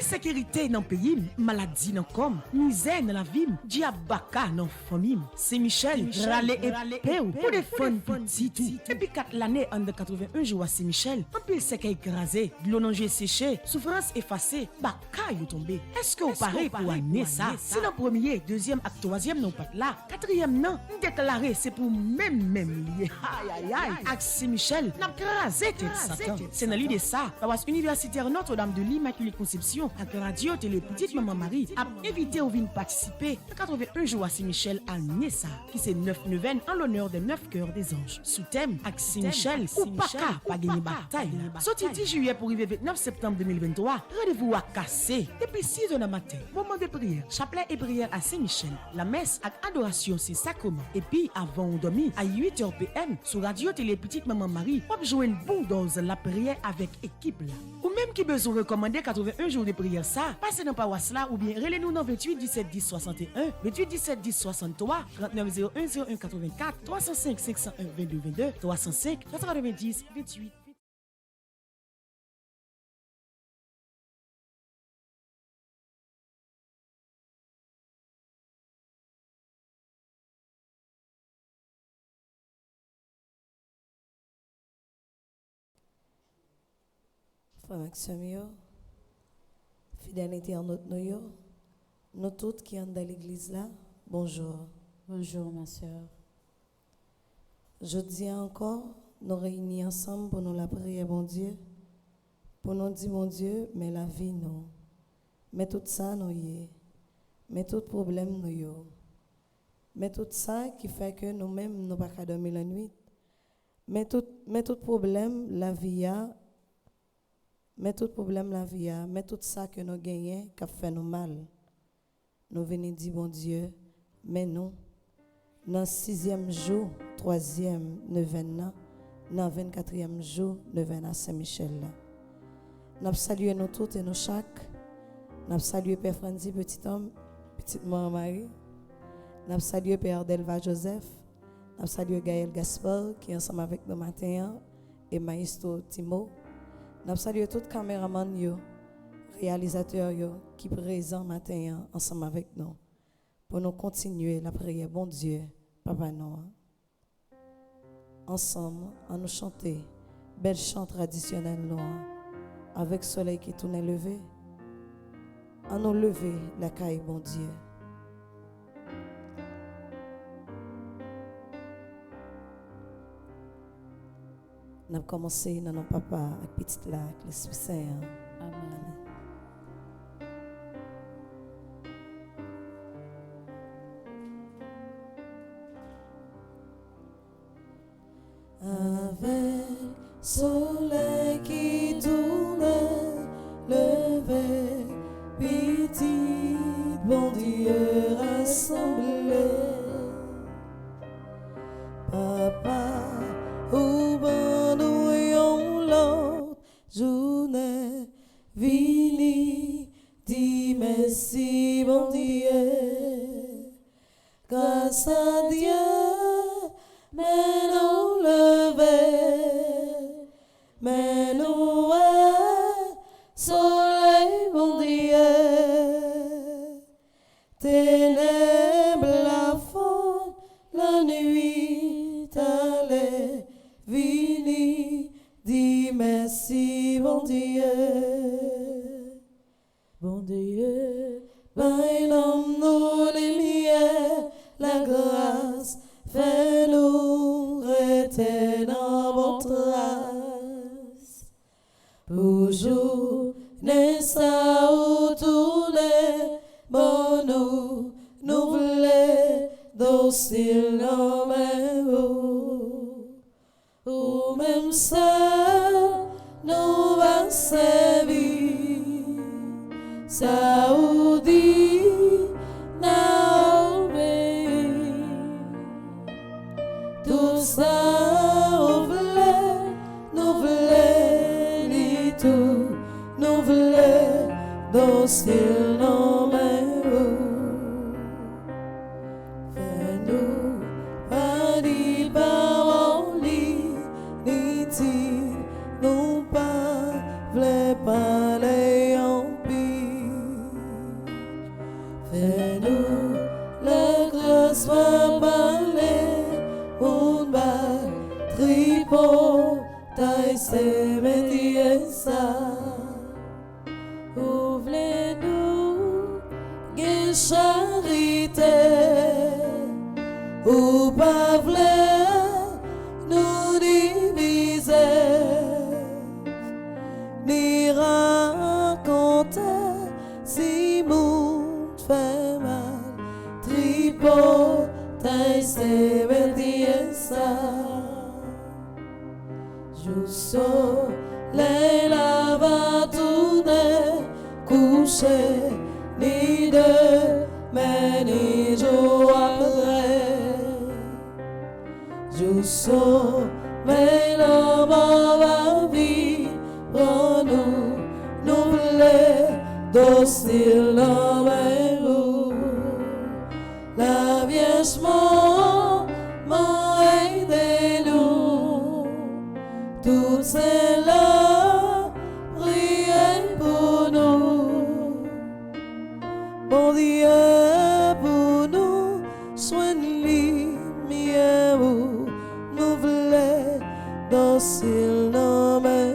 insécurité dans le pays, maladie dans le corps, misère dans la vie, diabaka dans la famille. C'est Michel, râler et péou pour défendre petit tout. Depuis 4 l'année, en 81 jours à Saint-Michel, en pile sec écrasé, de l'eau séché, souffrance effacée, bakaille tombé. Est-ce que vous parlez pour année ça? Si dans le premier, deuxième et troisième non pas là, quatrième non, déclaré c'est pour même lié. Aïe aïe aïe. Avec Saint-Michel, n'a crasé tête Satan. C'est dans l'idée ça, paroisse universitaire Notre-Dame de l'Immaculée Conception, avec radio télé petite maman Marie, a invité au venir participer à 81 jours à Saint-Michel à Nessa, qui c'est 9 neuvaines en l'honneur des 9 cœurs des anges. Sous thème, avec Saint-Michel, ou pas gagner bataille. Sorti 10 juillet pour arriver 29 septembre 2023, rendez-vous à Cassé. Depuis 6 heures du matin, moment de prière, chapelet et prière à Saint-Michel. La messe avec adoration, c'est sacrement. Et puis, avant on dormit, à 8h PM, sur radio télé petite maman Marie, on jouer une bulldoze la prière avec équipe là. Ou même qui besoin recommander 81 jours de prière ça, passez dans paroisse là ou bien relez-nous dans 28 17 10 61, 28 17 10 63, 39 01 01 84, 305 501 22 22, 305 390 28. Frère Maxime, fidèle internaute, nous toutes qui sommes dans l'église là, bonjour. Bonjour ma soeur. Je dis encore, nous réunis ensemble pour nous la prière, bon Dieu, pour nous dire, mon Dieu, mais la vie, nous. Mais tout ça, nous y est. Mais tout problème, nous y est. Mais tout ça qui fait que nous-mêmes, nous ne pouvons pas dormir la nuit. Mais tout problème, la vie a. Mais tout problème, la vie a. Mais tout ça que nous gagnons, qui fait nous mal. Nous venons dire, bon Dieu, mais nous, dans le 6e jour, 3e neuvaine, dans le 24e jour, neuvaine à Saint-Michel. Nous saluons nous toutes et nous chaque. Nous saluons Père Franzi, petit homme, petite maman Marie. Nous saluons Père Delva Joseph. Nous saluons Gaël Gaspard qui est ensemble avec nous matin et Maestro Timo. Nous saluons tous les caméramans, réalisateurs qui sont présents matin ensemble avec nous pour nous continuer la prière. Bon Dieu, Papa Noah. Ensemble, à nous chanter bel chant traditionnel Noah avec le soleil qui tourne levé. À nous lever la caille, bon Dieu. Nous avons commencé dans nos papas avec petite lac, l'Esprit Saint. Amen. Avec soleil qui tourne levé, petit bon Dieu rassemblé. Papa, ou bandouillon l'autre journée, vini, dis merci bon Dieu. Grâce à Dieu, mais nous lever, mais nous soleil bon Dieu, ténèbres la fond, la nuit allait, vini, dis merci bon Dieu, bon Dieu, ben l'homme nous lumière, la grâce, fais-nous rester dans votre trace. Pour jour, n'est-ce où tourner, bon nous voulons docile dans mes ou même ça, nous va servir, ça ou dit, n'a obéi. Tout ça, nous voulons, ni tout, nous voulons, docile dans mes fais-nous, pas dit parole, ni ti, nous pas, voulons parler en pis. charité, ou pas nous diviser, ni raconter si moun fait mal, tripoter c'est métier ça. Je soleil la va tourner, coucher, ni demain ni jour après. Je soleil la va vie, pour nous voulons docile la main. La Vierge m'a aidé nous, toutes celles-là priez pour nous. Bon Dieu pour nous, soigne-lui, mieux nous voulons docile la main.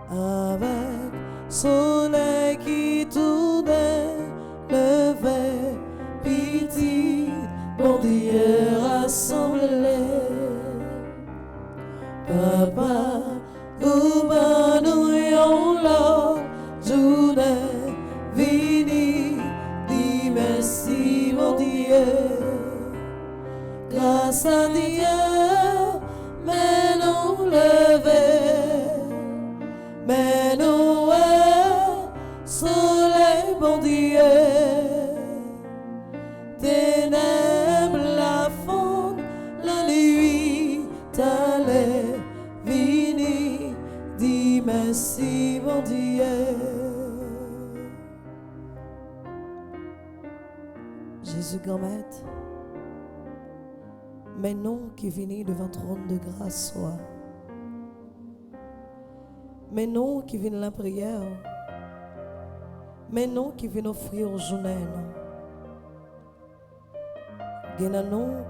Avec soleil qui tournait, levé, petit, bon Dieu rassemblé. Papa, où va nous yon la journée, vini, dis merci mon Dieu. Grâce à Dieu, mais nous lever, mais nous soleil bon Dieu. Ténèbres la fond, la nuit t'allais, vini, dis merci mon Dieu. Jésus grand maître, mais non qui venez devant trône de grâce soit. Mais non qui viennent la prière, mais non qui viennent offrir aux journées. Il y a non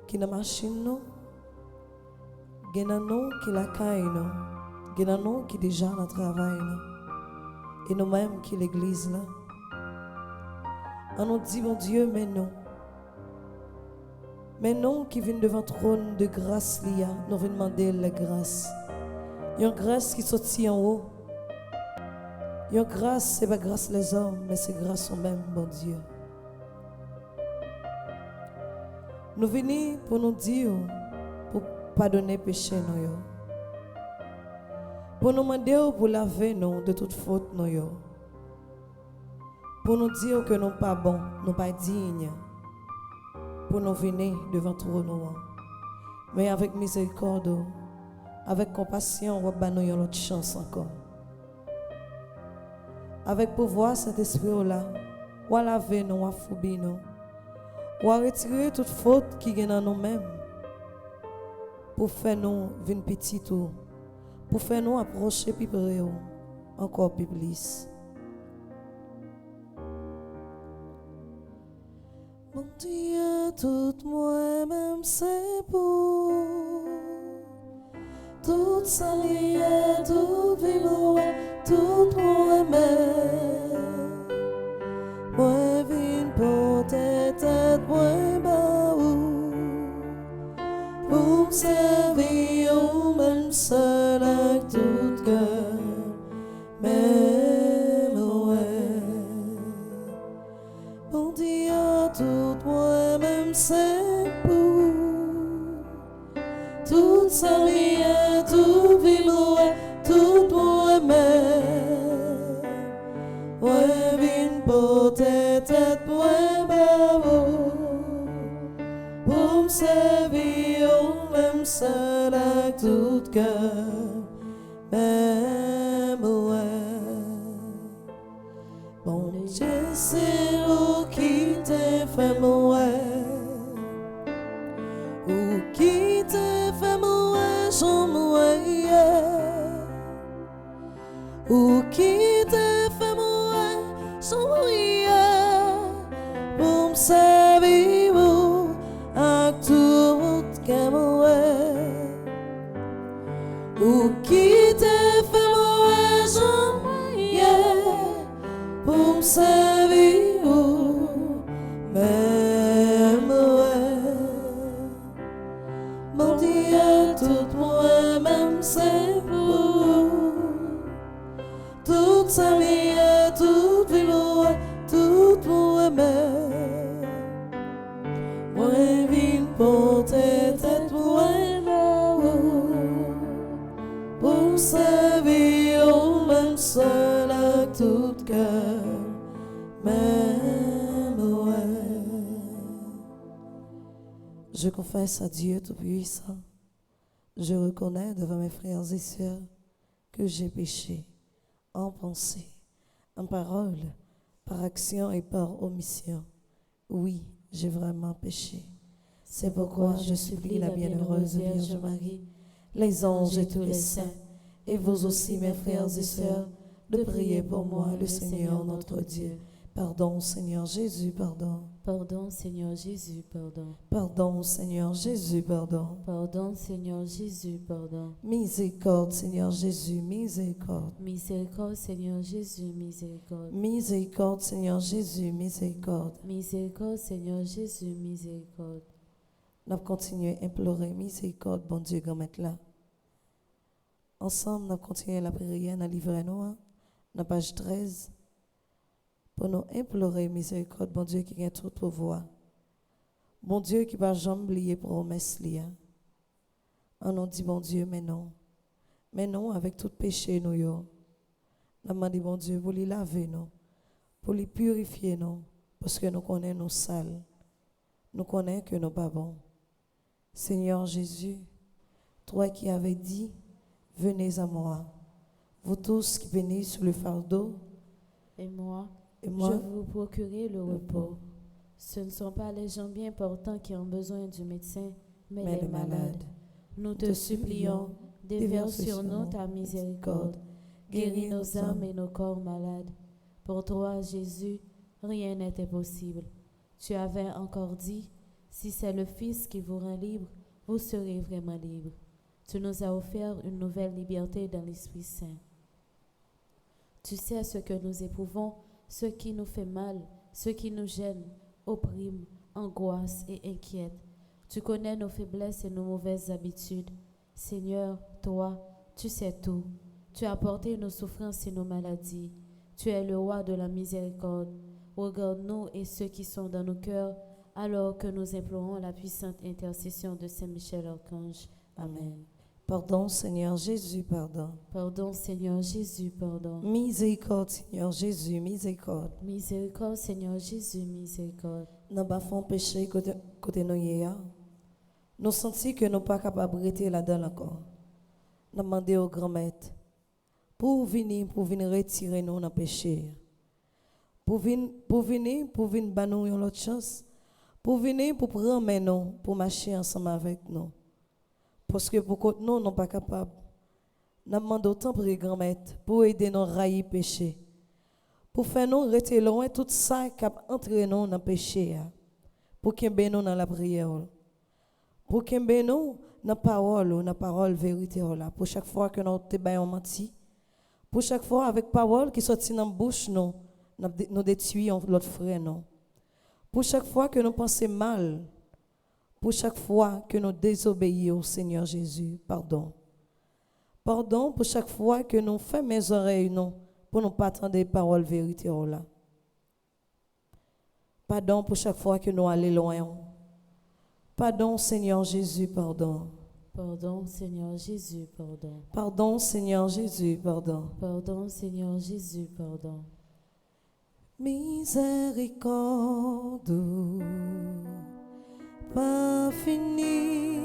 qui na machine, il y a non qui la caille, il y a non qui déjà dans le travail, et nous-mêmes qui l'église là. On nous dit, mon Dieu, mais non. Mais non qui viennent devant le trône de grâce, nous venons demander la grâce. Il y a une grâce qui sortit en haut. Il y a une grâce, ce n'est pas grâce les hommes, mais c'est grâce au même, bon Dieu. Nous venons pour nous dire, pour pardonner péché, pour nous demander pour laver nous de toute faute, pour nous dire que nous ne sommes pas bons, nous ne sommes pas dignes, pour nous venir devant toi, mais avec miséricorde. Avec compassion, on va nous donner l'autre chance encore. Avec pouvoir, cet esprit-là, on va laver nous, on va fouiller nous. On va retirer toute faute qui est dans nous-mêmes. Pour faire nous venir petit tout. Pour faire nous approcher plus près, encore plus plus. Mon Dieu, tout moi-même c'est pour. Tout ça lié, tout vivant, tout moi-même. Moi vine porter tête, moi baou. Pour me servir, même seul avec tout cœur. Même ouais. Bon Dieu, tout moi-même c'est pour. Tout ça lié, tout vivant, tout moi-même. Ouais, vine porter tête, moi baou. Pour me servir, même seul avec tout cœur. Même ouais. Bon Dieu, c'est vous qui t'ai fait mourir. Ou qui t'ai fait mourir, j'en mourir. Ou qui t'ai fait mourir, j'en mourir. Pour me servir, à tout qu'à mourir. Ou qui t'ai fait mourir, j'en mourir. toute sa vie, toute vie pour aimer. Moi, vine porter tête pour aimer, pour servir au même seul à tout cœur, même ouais. Je confesse à Dieu Tout-Puissant, je reconnais devant mes frères et sœurs que j'ai péché en pensée, en parole, par action et par omission. Oui, j'ai vraiment péché. C'est pourquoi je supplie la bienheureuse Vierge Marie, les anges et tous les saints, et vous aussi mes frères et sœurs, de prier pour moi, le Seigneur notre Dieu. Pardon, Seigneur Jésus, pardon. Pardon, Seigneur Jésus, pardon. Pardon, Seigneur Jésus, pardon. Pardon, Seigneur Jésus, pardon. Miséricorde, Seigneur Jésus, miséricorde. Miséricorde, Seigneur Jésus, miséricorde. Miséricorde, Seigneur Jésus, miséricorde. Miséricorde, Seigneur Jésus, miséricorde. Nous continuons à implorer miséricorde, bon Dieu, grand maître là. Ensemble, nous continuons la prière dans le livre Noir, dans la page 13, pour nous implorer miséricorde, bon Dieu qui a tout pouvoir. Bon Dieu qui va jamais oublier promesse liée. On nous dit, bon Dieu, mais non, avec tout péché, nous, yo. Nous demandons, bon Dieu, pour les laver, nous, pour les purifier, nous, parce que nous connaissons nos sales. Nous connaissons que nous pas bons. Seigneur Jésus, toi qui avais dit, venez à moi, vous tous qui venez sur le fardeau, Et moi, je vous procurer le repos. Ce ne sont pas les gens bien portants qui ont besoin du médecin, mais les malades. Nous te supplions, déverse sur nous ta miséricorde. Guéris nos âmes et nos corps malades. Pour toi, Jésus, rien n'est impossible. Tu avais encore dit, si c'est le Fils qui vous rend libre, vous serez vraiment libre. Tu nous as offert une nouvelle liberté dans l'Esprit Saint. Tu sais ce que nous éprouvons, ce qui nous fait mal, ce qui nous gêne, opprime, angoisse et inquiète. Tu connais nos faiblesses et nos mauvaises habitudes. Seigneur, toi, tu sais tout. Tu as porté nos souffrances et nos maladies. Tu es le roi de la miséricorde. Regarde-nous et ceux qui sont dans nos cœurs, alors que nous implorons la puissante intercession de Saint Michel Archange. Amen. Pardon, Seigneur Jésus, pardon. Pardon, Seigneur Jésus, pardon. Miséricorde, Seigneur Jésus, miséricorde. Miséricorde, Seigneur Jésus, miséricorde. Nous n'avons pas fait péché côté nous hier. Nous sentons que nous ne sommes pas capables de rester là-dedans encore. Nous demandons au grand maître pour venir retirer nous dans le péché. Pour venir nous une autre chance. Pour venir pour prendre nous, pour marcher ensemble avec nous. Parce que pour que nous ne sommes pas capables. Nous demandons autant pour les grands maîtres, pour aider nous à railler le péché. Pour faire nous rester loin tout ça qui a entré nous dans le péché. Pour qu'il y ait nous dans la prière. Pour qu'il y ait nous dans la parole vérité. Pour chaque fois que nous te menti. Pour chaque fois avec parole qui sortit dans la bouche, nous détruisons l'autre frère. Pour chaque fois que nous pensons mal. Pour chaque fois que nous désobéissons au Seigneur Jésus, pardon. Pardon pour chaque fois que nous faisons mes oreilles, non, pour ne pas attendre les paroles vérité. Pardon pour chaque fois que nous allons loin. Pardon, Seigneur Jésus, pardon. Pardon, Seigneur Jésus, pardon. Pardon, Seigneur Jésus, pardon. Pardon, Seigneur Jésus, pardon. Miséricorde, pas fini.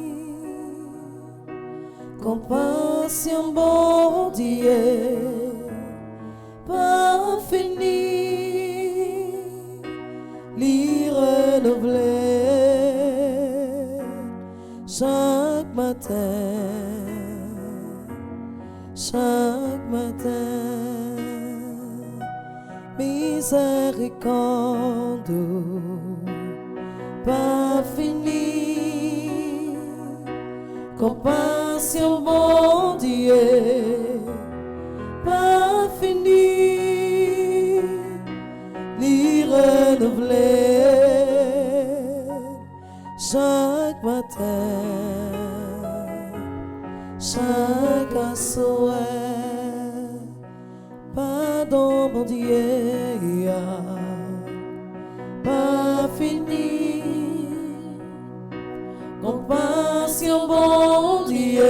Compassion, bon Dieu, pas fini. L'y renouveler chaque matin, chaque matin. Miséricorde, pas fini. Compassion, bon Dieu, pas fini. L'y renouveler chaque matin, chaque soir. Pardon bon Dieu, pas fini. Compassion, bon Dieu,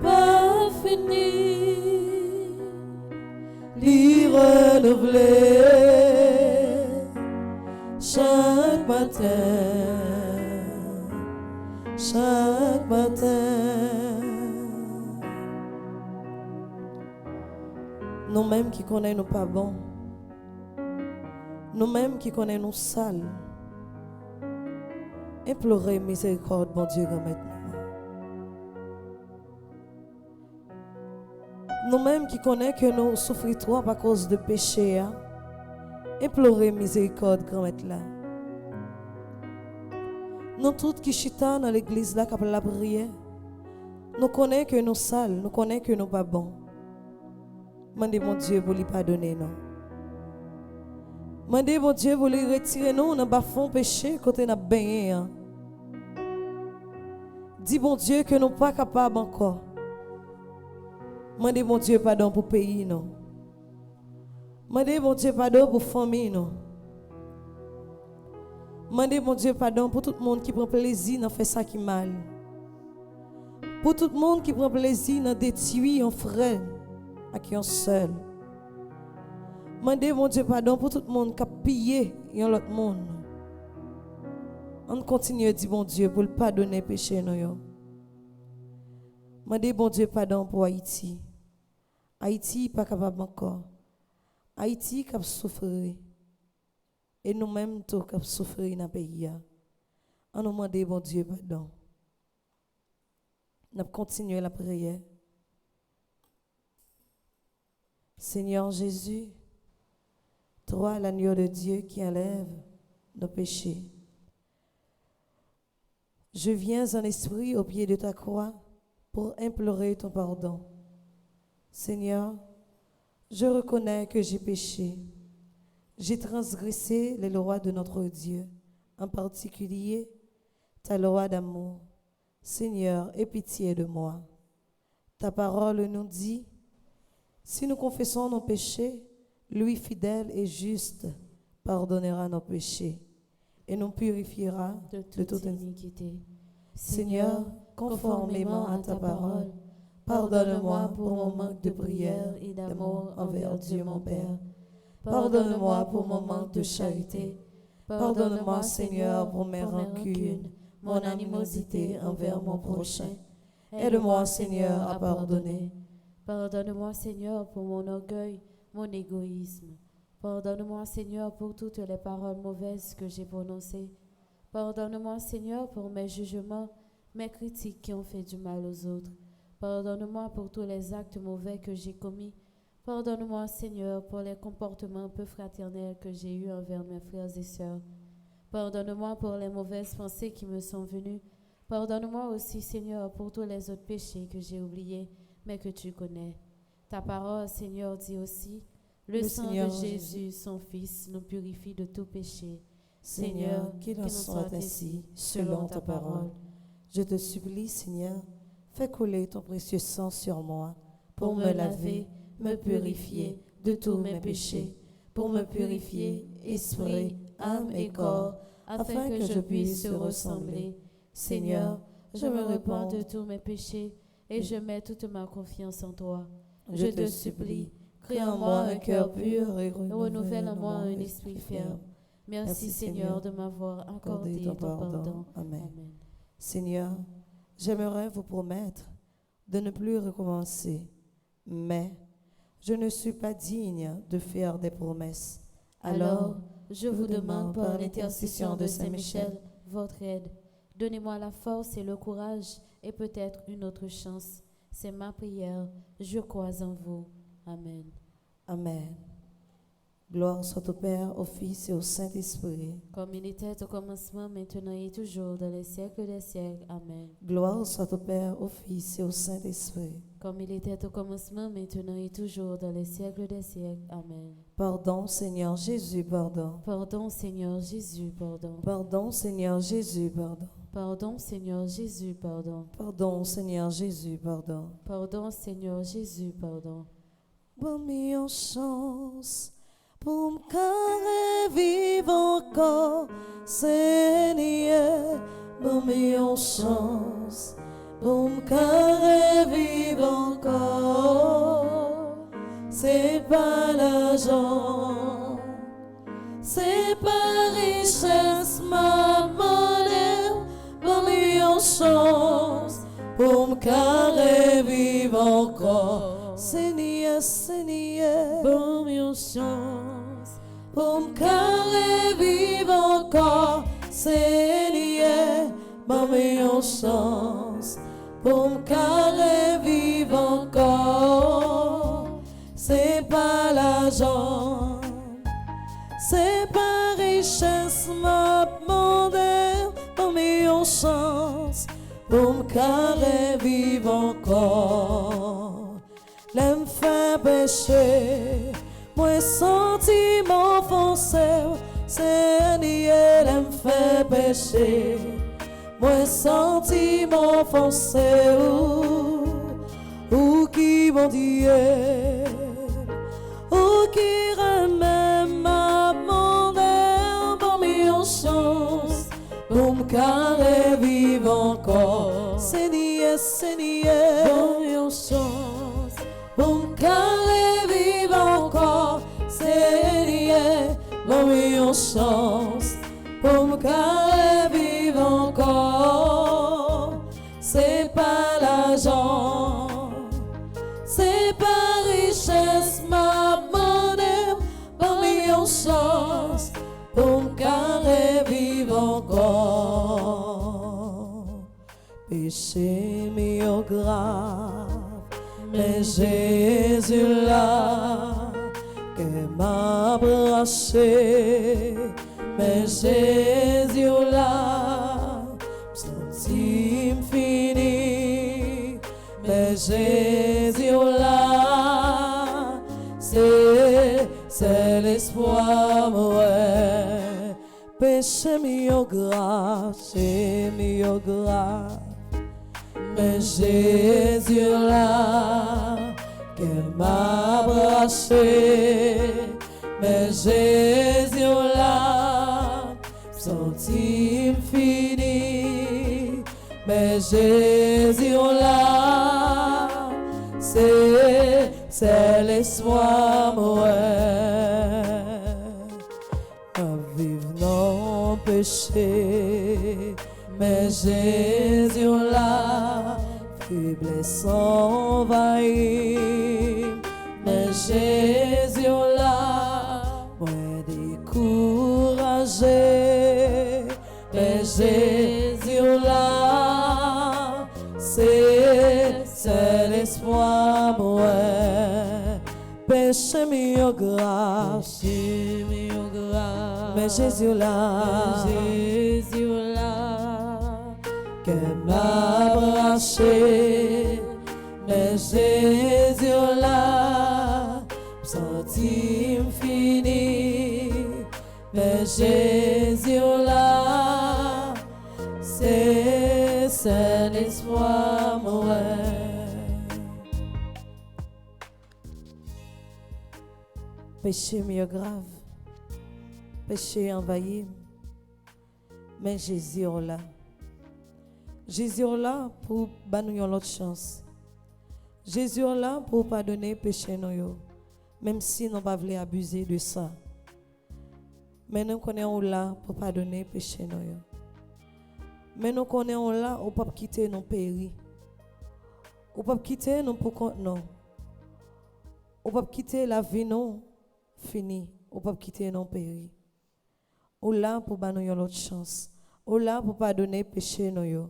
pas fini. L'y renouveler chaque matin, chaque matin. Nous-mêmes qui connaissons nous pas bons, nous-mêmes qui connaissons nous sales, implorer miséricorde, bon Dieu, comme maintenant. Nous-mêmes qui connaissons que nous souffrons trop à cause de péché, implorer miséricorde, grand maître là. Nous tous qui chita dans l'église là, qui la prière, nous connaissons que nous sales, nous connaissons que nous pas bons. Mandez mon Dieu pour lui pardonner nous. Mandez mon Dieu pour lui retirer nous dans bas fond péché côté n'a baigné. Dis bon Dieu que nous pas capables encore. Mandez mon Dieu pardon pour pays nous. Mandez mon Dieu pardon pour famille nous. Mandez mon Dieu pardon pour tout le monde qui prend plaisir dans faire ça qui mal. Pour tout le monde qui prend plaisir dans détruire un frère à qui on seul. Mandez mon Dieu pardon pour tout le monde qui a pillé l'autre monde. On continue à dire bon Dieu pour le pardonner péché nous. Mandez bon Dieu pardon pour Haïti. Haïti pas capable encore. Haïti qui a souffert. Et nous-mêmes tout qui a souffert dans le pays. On nous demande bon Dieu pardon. Nous continuons la prière. Seigneur Jésus, toi l'agneau de Dieu qui enlève nos péchés. Je viens en esprit au pied de ta croix pour implorer ton pardon. Seigneur, je reconnais que j'ai péché. J'ai transgressé les lois de notre Dieu, en particulier ta loi d'amour. Seigneur, aie pitié de moi. Ta parole nous dit, si nous confessons nos péchés, lui fidèle et juste pardonnera nos péchés et nous purifiera de toute iniquité. Seigneur, conformément à ta parole, pardonne-moi pour mon manque de prière et d'amour envers Dieu mon Père. Pardonne-moi pour mon manque de charité. Pardonne-moi, Seigneur, pour mes rancunes, mon animosité envers mon prochain. Aide-moi, Seigneur, à pardonner. Pardonne-moi, Seigneur, pour mon orgueil, mon égoïsme. Pardonne-moi, Seigneur, pour toutes les paroles mauvaises que j'ai prononcées. Pardonne-moi, Seigneur, pour mes jugements, mes critiques qui ont fait du mal aux autres. Pardonne-moi pour tous les actes mauvais que j'ai commis. Pardonne-moi, Seigneur, pour les comportements peu fraternels que j'ai eus envers mes frères et sœurs. Pardonne-moi pour les mauvaises pensées qui me sont venues. Pardonne-moi aussi, Seigneur, pour tous les autres péchés que j'ai oubliés, mais que tu connais. Ta parole, Seigneur, dit aussi, le sang de Jésus, son Fils, nous purifie de tout péché. Seigneur, qu'il en soit ainsi, selon ta parole. Je te supplie, Seigneur, fais couler ton précieux sang sur moi, pour me laver, me purifier de tous mes péchés, pour me purifier, esprit, âme et corps, afin que je puisse te ressembler. Seigneur, je me repens de tous mes péchés et je mets toute ma confiance en toi. Je te supplie, crée en moi un cœur pur et renouvelle en moi un esprit ferme. Merci, Seigneur, de m'avoir accordé ton pardon. Amen. Seigneur, j'aimerais vous promettre de ne plus recommencer, mais je ne suis pas digne de faire des promesses. Alors, je vous demande par l'intercession de Saint-Michel, votre aide. Donnez-moi la force et le courage et peut-être une autre chance. C'est ma prière. Je crois en vous. Amen. Amen. Gloire soit au Père, au Fils et au Saint-Esprit. Comme il était au commencement, maintenant et toujours, dans les siècles des siècles. Amen. Gloire soit au Père, au Fils et au Saint-Esprit. Comme il était au commencement, maintenant et toujours, dans les siècles des siècles. Amen. Pardon, Seigneur Jésus, pardon. Pardon, Seigneur Jésus, pardon. Pardon, Seigneur Jésus, pardon. Pardon, Seigneur Jésus, pardon. Pardon, Seigneur Jésus, pardon. Pardon, Seigneur Jésus, pardon. Bon, une chance pour me carrer vivre encore, Seigneur. Bon, une chance pour me carrer vivre encore. C'est pas l'argent, c'est pas richesse, ma monnaie. Bon, une chance pour me carrer vivre encore, Seigneur, Seigneur. Bon, une chance Pour me carrer vivre encore, Seigneur. Bon, une chance pour me carrer vivre encore. C'est pas l'argent, c'est pas richesse, ma demande. Bon, une chance pour me carrer vivre encore. L'aime fait pécher, moi senti m'offenser, Seigneur. L'aime fait pécher, moi senti m'offenser. Ou qui mon Dieu, ou qui remet ma demande. Bon, une chance pour me carrer vivre encore, Seigneur, Seigneur. Bon, une chance Pour me carrer vivre encore, Seigneur. Bon, une chance pour me carrer vivre encore. C'est pas l'argent, c'est pas richesse, ma monnaie. Bon, une chance pour me carrer vivre encore. Péché mieux grave, mais Jésus là que m'a braché, mais Jésus là senti fini, mais Jésus là c'est l'espoir ouais. Péché mieux grave, c'est mieux grave, mais Jésus là que m'a braché, mais Jésus là senti fini, mais Jésus là c'est l'espoir ouais. À vivre non péché, mais Jésus là, faiblesse envahie, mais Jésus là, moins découragé, mais Jésus là, c'est l'espoir ouais. Péché mieux grave, mais Jésus là, que m'a braché, mais Jésus là, senti fini, mais Jésus là, c'est l'espoir ouais. Péché mieux grave, péché envahi, mais Jésus est là. Jésus est là pour nous donner l'autre chance. Jésus est là pour pardonner péché nous, même si nous ne voulons pas abuser de ça. Mais nous connaissons là pour pardonner péché nous. Mais nous connaissons là pour pas quitter nos péris. Ou pas quitter nous pour compte nous. Ou pas quitter la vie nous fini. Ou pas quitter nos péris. Ou là pour nous donner l'autre chance. Ou là pour pardonner péché nous.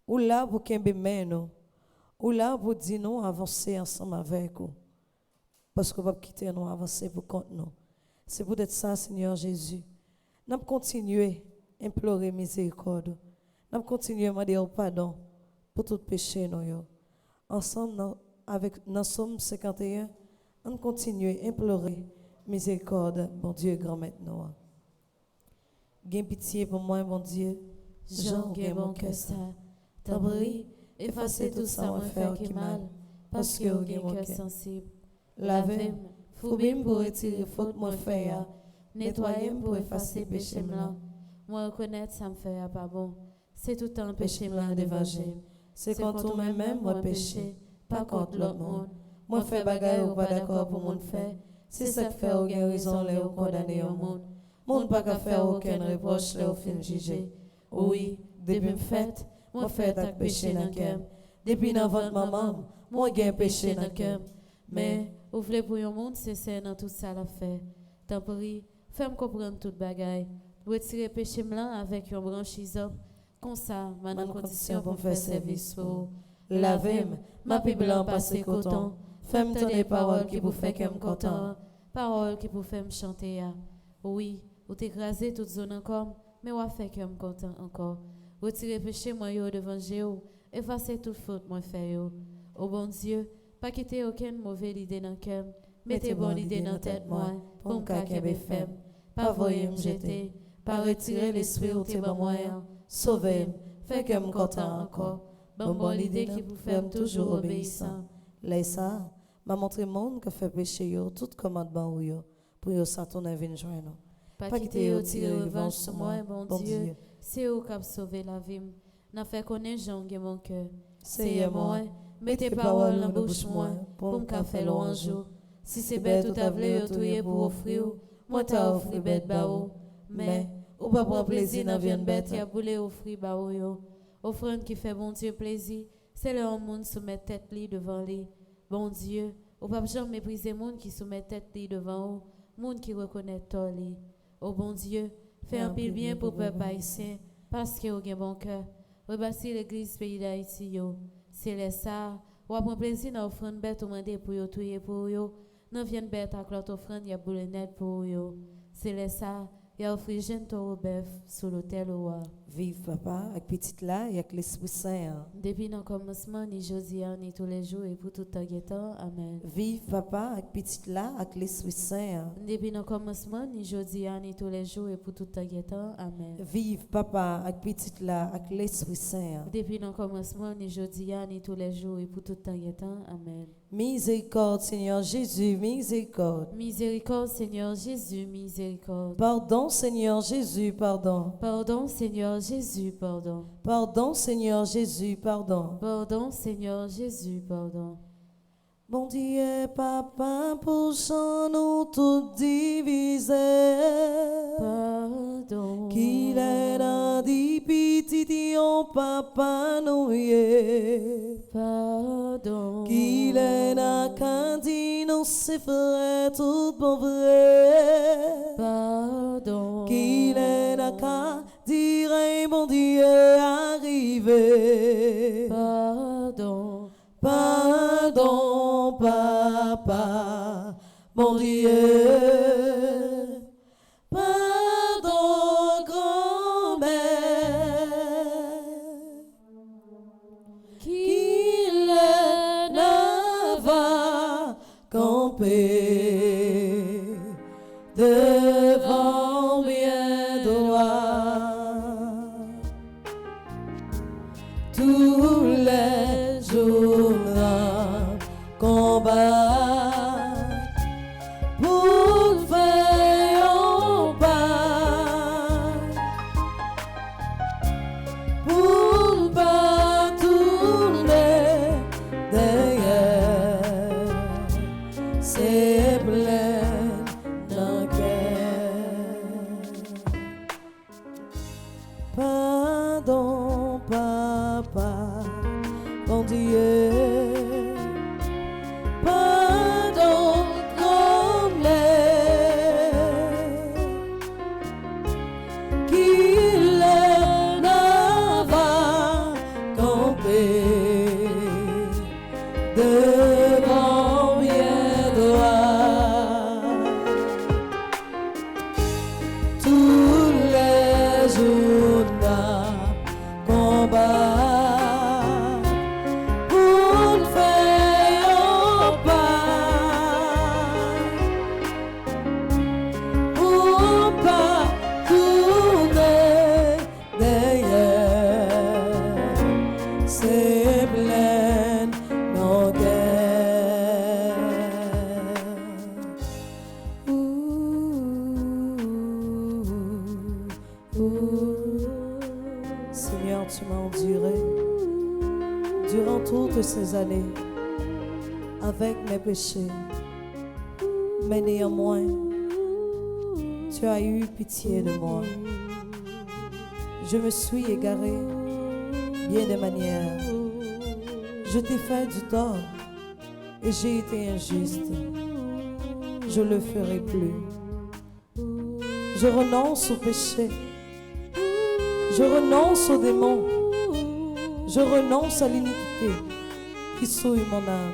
Ou là pour qu'un bébé nous. Ou là pour dire nous avancer ensemble avec vous. Parce que nous ne pouvons pas quitter nous avancer pour compte nous. C'est peut-être ça, Seigneur Jésus. Nous continuer à implorer miséricorde. Nous continuer à demander pardon pour tout péché nous. Ensemble avec dans Somme 51, on continue à implorer miséricorde, bon Dieu, grand maître nous. Gain pitié pour moi, bon Dieu. Jean gain bon que ça. T'abri, effacer tout ça, on fait qui mal. Parce que au gain cœur sensible. Lavez-moi, foubim pour retirer faute moi fait. Nettoyez-moi pour effacer péché blanc. Moi reconnaître ça me fait pas bon. C'est tout un péché blanc d'évangile. C'est contre moi-même moi péché, pas contre l'autre monde. Moi fait bagaille ou pas d'accord pour mon fait. C'est ça qui fait aucune raison les condamner au monde. Monde pas qu'à faire aucun reproche les au fin juger. Oui, depuis me fait, moi fait avec péché dans cœur. Depuis dans votre maman, moi gain péché dans cœur. Mais vous voulez pour un monde sincère dans tout ça la fait. Tant pis, fais-moi comprendre toute bagaille. Retirer péché blanc avec un branchise. Comme ça, ma condition pour faire service pour lavez-moi, ma pi blanc passé coton. Fais-moi tant des paroles qui vous fait que me content. Paroles qui vous fait me chanter. Oui, ou t'écraser toute zone encore, mais ou fait que me content encore. Retirer péché moi yo devant Dieu, effacer toute faute moi fait yo. Au bon Dieu, pas quitter aucune mauvaise idée dans cœur, mettez bonne idée dans tête moi, pour me caquer faible. Pas voyer me jeter, pas retirer l'esprit ou t'es bon moyen. Sauvez-moi, fait que me content encore. Bon l'idée qui vous fait toujours obéissant. Laissa, m'a montré monde que fait péché yo, tout commandement ou yo, pour yo s'entendre venir joindre. Pas quitter yo tirer revanche sur moi, bon Dieu. C'est eux qui a sauvé la vie. N'a fait connaître Jean qui mon cœur. C'est moi, mettez paroles dans bouche moi, pour me faire louange. Si c'est bête ou t'avlé yo touyer pour offrir, moi t'as offert bête bao. Mais ou pas prendre plaisir dans viande bête, y a boulé offrir bao yo. Offrande qui fait bon Dieu plaisir, c'est le monde soumet tête li devant lui. Bon Dieu, ou pas jamais mépriser monde qui soumet tête li devant ou, monde qui reconnaît tort li. Oh bon Dieu, fais un pile bien pour peuple haïtien, parce que vous avez bon cœur. Rebâtir l'église pays d'Haïti yo. C'est les ça, ou prendre plaisir dans offrande bête ou demander pour yo touyer pour yo. Non vienne bête avec l'autre offrande, y a boule net pour yo. C'est les ça, y a offrir jeune taureau bœuf sur l'autel au roi. Vive papa, avec petite là, et avec l'Esprit Saint. Depuis le commencement, ni Josiane, ni tous les jours, et pour tout temps. Amen. Vive papa, avec petite là, avec l'Esprit Saint. Depuis le commencement, ni Josiane, ni tous les jours, et pour tout temps. Amen. Vive papa, avec petite là, avec l'Esprit Saint. Depuis le commencement, ni Josiane, ni tous les jours, et pour tout temps. Amen. Miséricorde, Seigneur Jésus, miséricorde. Miséricorde, Seigneur Jésus, miséricorde. Pardon, Seigneur Jésus, pardon. Pardon, Seigneur Jésus, pardon. Pardon, Seigneur Jésus, pardon. Pardon, Seigneur Jésus, pardon. Bon Dieu, papa, pour son nous tout divisé. Pardon. Qu'il est dans des petits papa nous y. Pardon. Qu'il est dans candy nous c'est vrai tout bon vrai. Pardon. Qu'il est dans candy mon Dieu arrivé. Pardon. Pardon, papa, mon Dieu. Pardon, grand-mère. Qu'il ne va camper devant bien droit. Tous les jours combat pour faire un pas, pour pas tourner derrière, c'est plein d'un cœur. Pardon, papa, bon Dieu. Pardon, grand-mère, qu'il ne va camper devant bien droit. ces années avec mes péchés. Mais néanmoins, tu as eu pitié de moi. Je me suis égaré bien des manières. Je t'ai fait du tort et j'ai été injuste. Je ne le ferai plus. Je renonce au péché. Je renonce aux démons. Je renonce à l'iniquité qui souille mon âme.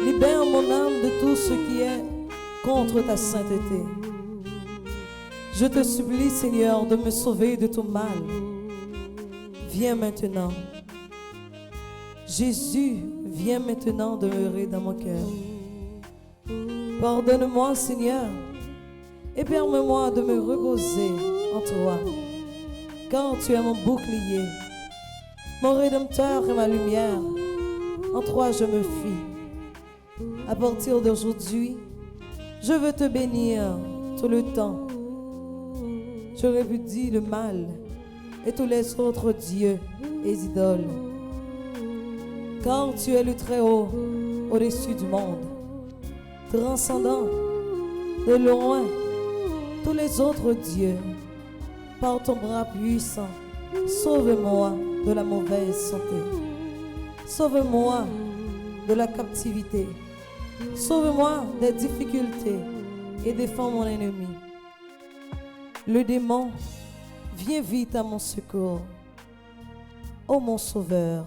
Libère mon âme de tout ce qui est contre ta sainteté. Je te supplie, Seigneur, de me sauver de tout mal. Viens maintenant. Jésus, viens maintenant demeurer dans mon cœur. Pardonne-moi, Seigneur, et permets-moi de me reposer en toi, car tu es mon bouclier, mon rédempteur et ma lumière. En toi je me fie. À partir d'aujourd'hui, je veux te bénir tout le temps. Je répudie le mal et tous les autres dieux et idoles, car tu es le Très-Haut au-dessus du monde, transcendant de loin tous les autres dieux. Par ton bras puissant, sauve-moi de la mauvaise santé. Sauve-moi de la captivité. Sauve-moi des difficultés et défends mon ennemi. Le démon, viens vite à mon secours. Ô mon Sauveur,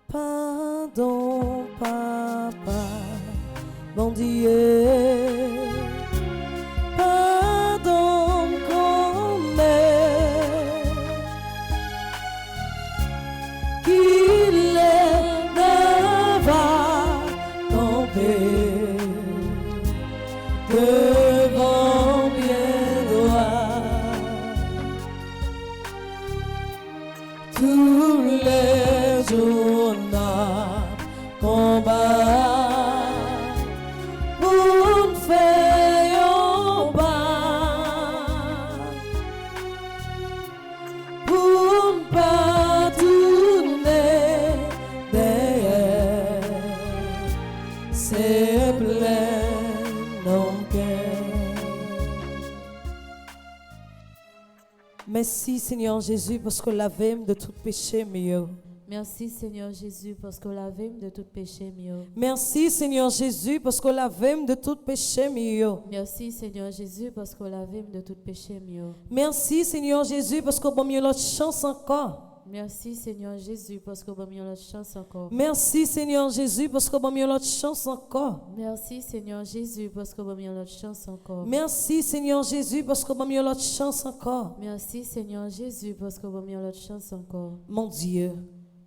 pardon, Papa, mon Dieu, pardon, grand-mère, qu'il est ne va tomber devant bien droit. Tous les jours combat pour faire un pas, pour ne pas tourner derrière, c'est plein non cœur. Merci Seigneur Jésus parce que lavez-moi de tout péché mieux. Merci Seigneur Jésus parce que lavez-moi de tout péché mieux. Merci Seigneur Jésus parce que lavez-moi de tout péché mieux. Merci Seigneur Jésus parce que lavez-moi de tout péché mieux. Merci Seigneur Jésus parce que bon mieux l'autre chance encore. Merci Seigneur Jésus parce que bon mieux l'autre chance encore. Merci Seigneur Jésus parce que bon mieux l'autre chance encore. Merci Seigneur Jésus parce que bon mieux l'autre chance encore. Merci Seigneur Jésus parce que bon mieux l'autre chance encore. Merci Seigneur Jésus parce que bon mieux l'autre chance encore. Mon Dieu,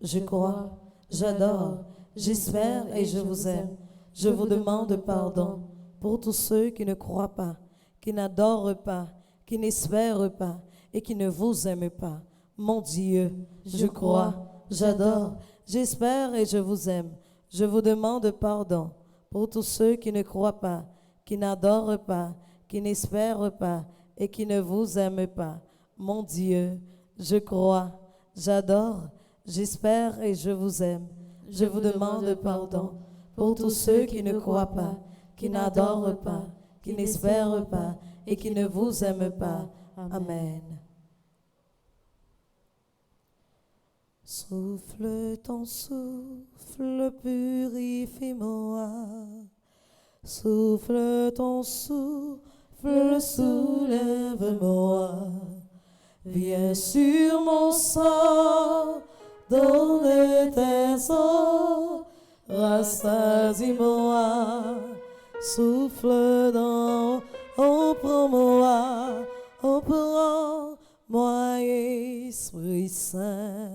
je crois, j'adore, j'espère et je vous aime. Je vous demande pardon pour tous ceux qui ne croient pas, qui n'adorent pas, qui n'espèrent pas et qui ne vous aiment pas. Mon Dieu, je crois, j'adore, j'espère et je vous aime. Je vous demande pardon pour tous ceux qui ne croient pas, qui n'adorent pas, qui n'espèrent pas et qui ne vous aiment pas. Mon Dieu, je crois, j'adore, j'espère et je vous aime. Je vous demande pardon pour tous ceux qui ne croient pas, qui n'adorent pas, qui n'espèrent pas et qui ne vous aiment pas. Amen. Souffle ton souffle, purifie-moi. Souffle ton souffle, soulève-moi. Viens sur mon sang, donne tes eaux, rassasie-moi. Souffle dans, oh prends-moi, oh prends-moi, Esprit Saint.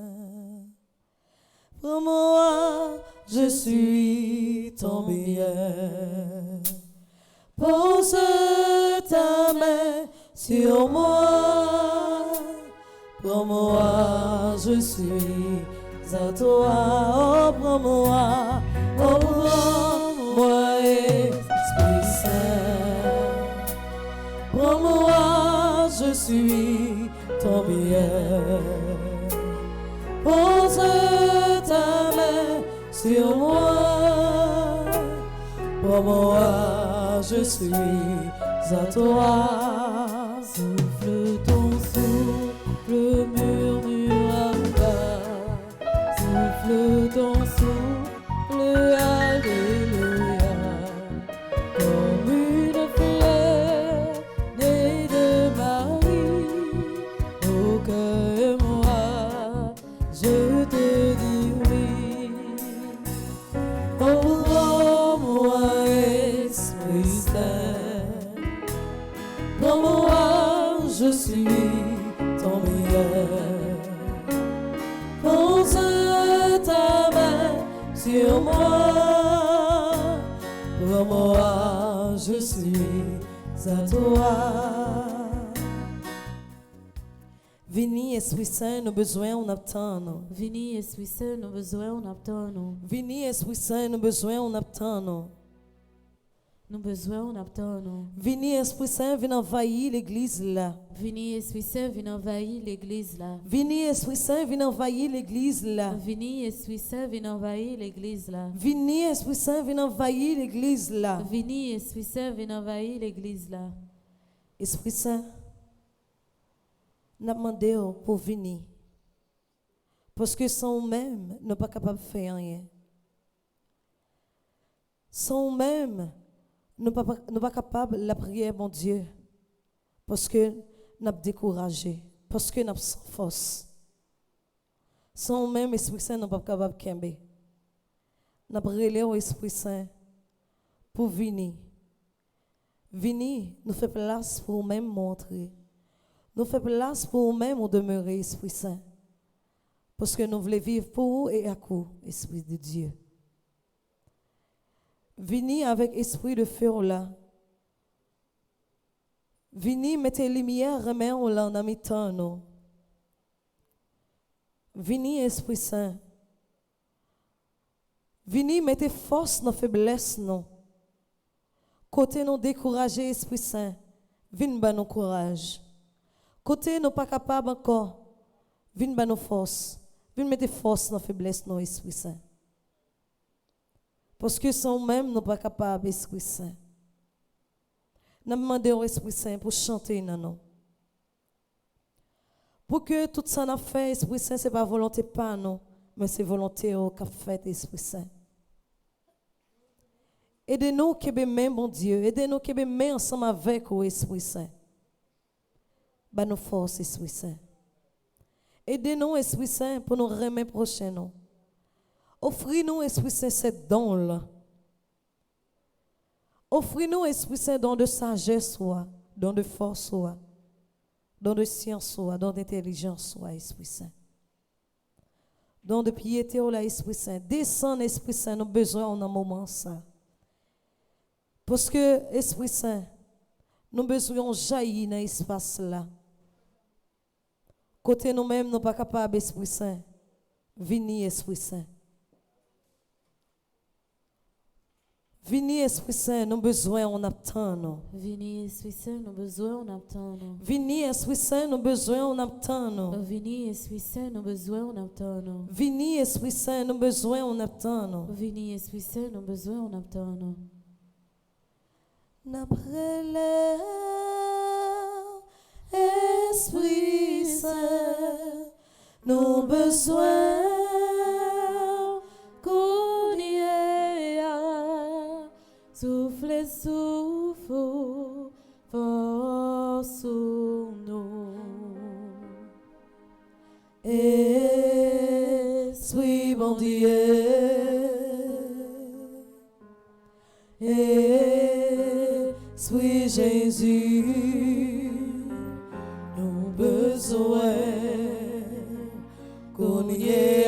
Prends-moi, je suis ton bien. Pose ta main sur moi. Prends-moi, je suis à toi. Oh, prends-moi, oh, Prends-moi, je suis ton bien. Pose ta main sur moi. Prends-moi, je suis à toi. Souffle ton souffle, murmure à bas. Souffle ton souffle, alléluia. Comme une fleur née de Marie, au cœur moi, je te dis oui. Oh, moi, Esprit Saint, prends-moi, je suis ton meilleur. Pose ta main sur moi. Prends-moi, je suis à toi. Vini, Esprit Saint, nos besoins, on attend. Vini, Esprit Saint, nos besoins, on attend. Vini, Esprit Saint, nos besoins, on attend. Nos besoins, on attend. Vini, Esprit Saint, viens envahir l'église là. Vini, Esprit Saint, viens envahir l'église là. Vini, Esprit Saint, viens envahir l'église là. Vini, Esprit Saint, viens envahir l'église là. Vini, Esprit Saint, viens envahir l'église là. Vini, Esprit Saint, viens envahir l'église là. Esprit Saint, n'a demandé pour venir. Parce que sans même, nous pas capable de faire rien. Sans même, nous pas capable de la prière, mon Dieu. Parce que nous sommes découragés. Parce que nous sommes sans force. Sans même, Esprit Saint, nous pas capable de camber. Nous avons relé au Esprit Saint pour venir. Venir, nous fait place pour même montrer. Nous fait place pour même demeurer, Esprit Saint. Parce que nous voulons vivre pour vous et à vous, Esprit de Dieu. Venez avec esprit de feu là. Venez mettre lumière, remettre là dans mes temps. Venez, Esprit Saint. Venez mettre force dans faiblesse, non. Côté nous décourager, Esprit Saint. Venez ba nous courage. Côté nous pas capable encore. Venez ba nous force. Venez mettre force dans faiblesse, non, Esprit Saint. Parce que sans même nous pas capables, Esprit Saint. Nous demandons au Esprit Saint pour chanter dans nous. Pour que tout ça n'a fait, Esprit Saint, ce n'est pas volonté pas non, mais c'est volonté au qu'a fait, Esprit Saint. Aidez-nous qui même, bon Dieu. Aidez-nous qui même ensemble avec vous, Esprit Saint. Bah nous force, Esprit Saint. Aidez-nous, Esprit Saint, pour nous remettre prochain, nous. Offrez-nous, Esprit Saint, cette don-là. Offrez-nous, Esprit Saint, don de sagesse, don de force, don de science, don d'intelligence, Esprit Saint. Don de piété, Esprit Saint. Descends, Esprit Saint, nous avons besoin en un moment, ça. Parce que, Esprit Saint, nous avons besoin de jaillir dans l'espace là. Côté nous-mêmes, nous ne sommes pas capables, Esprit Saint. Venez, Esprit Saint. Venez, Esprit Saint, nous besoin, on attend. Venez, Esprit Saint, nos besoins, on attend. Venez, Esprit Saint, nous besoin, on attend. Venez, Esprit Saint, nos besoins, on attend. Venez, Esprit Saint, nous besoin, on attend. Venez, Esprit Saint, nos besoins, on attend. N'après Esprit Saint, nos besoins, qu'on y ait, souffle, souffle, force nous. Esprit bon Dieu, Esprit Jésus, nos besoins qu'on y ait.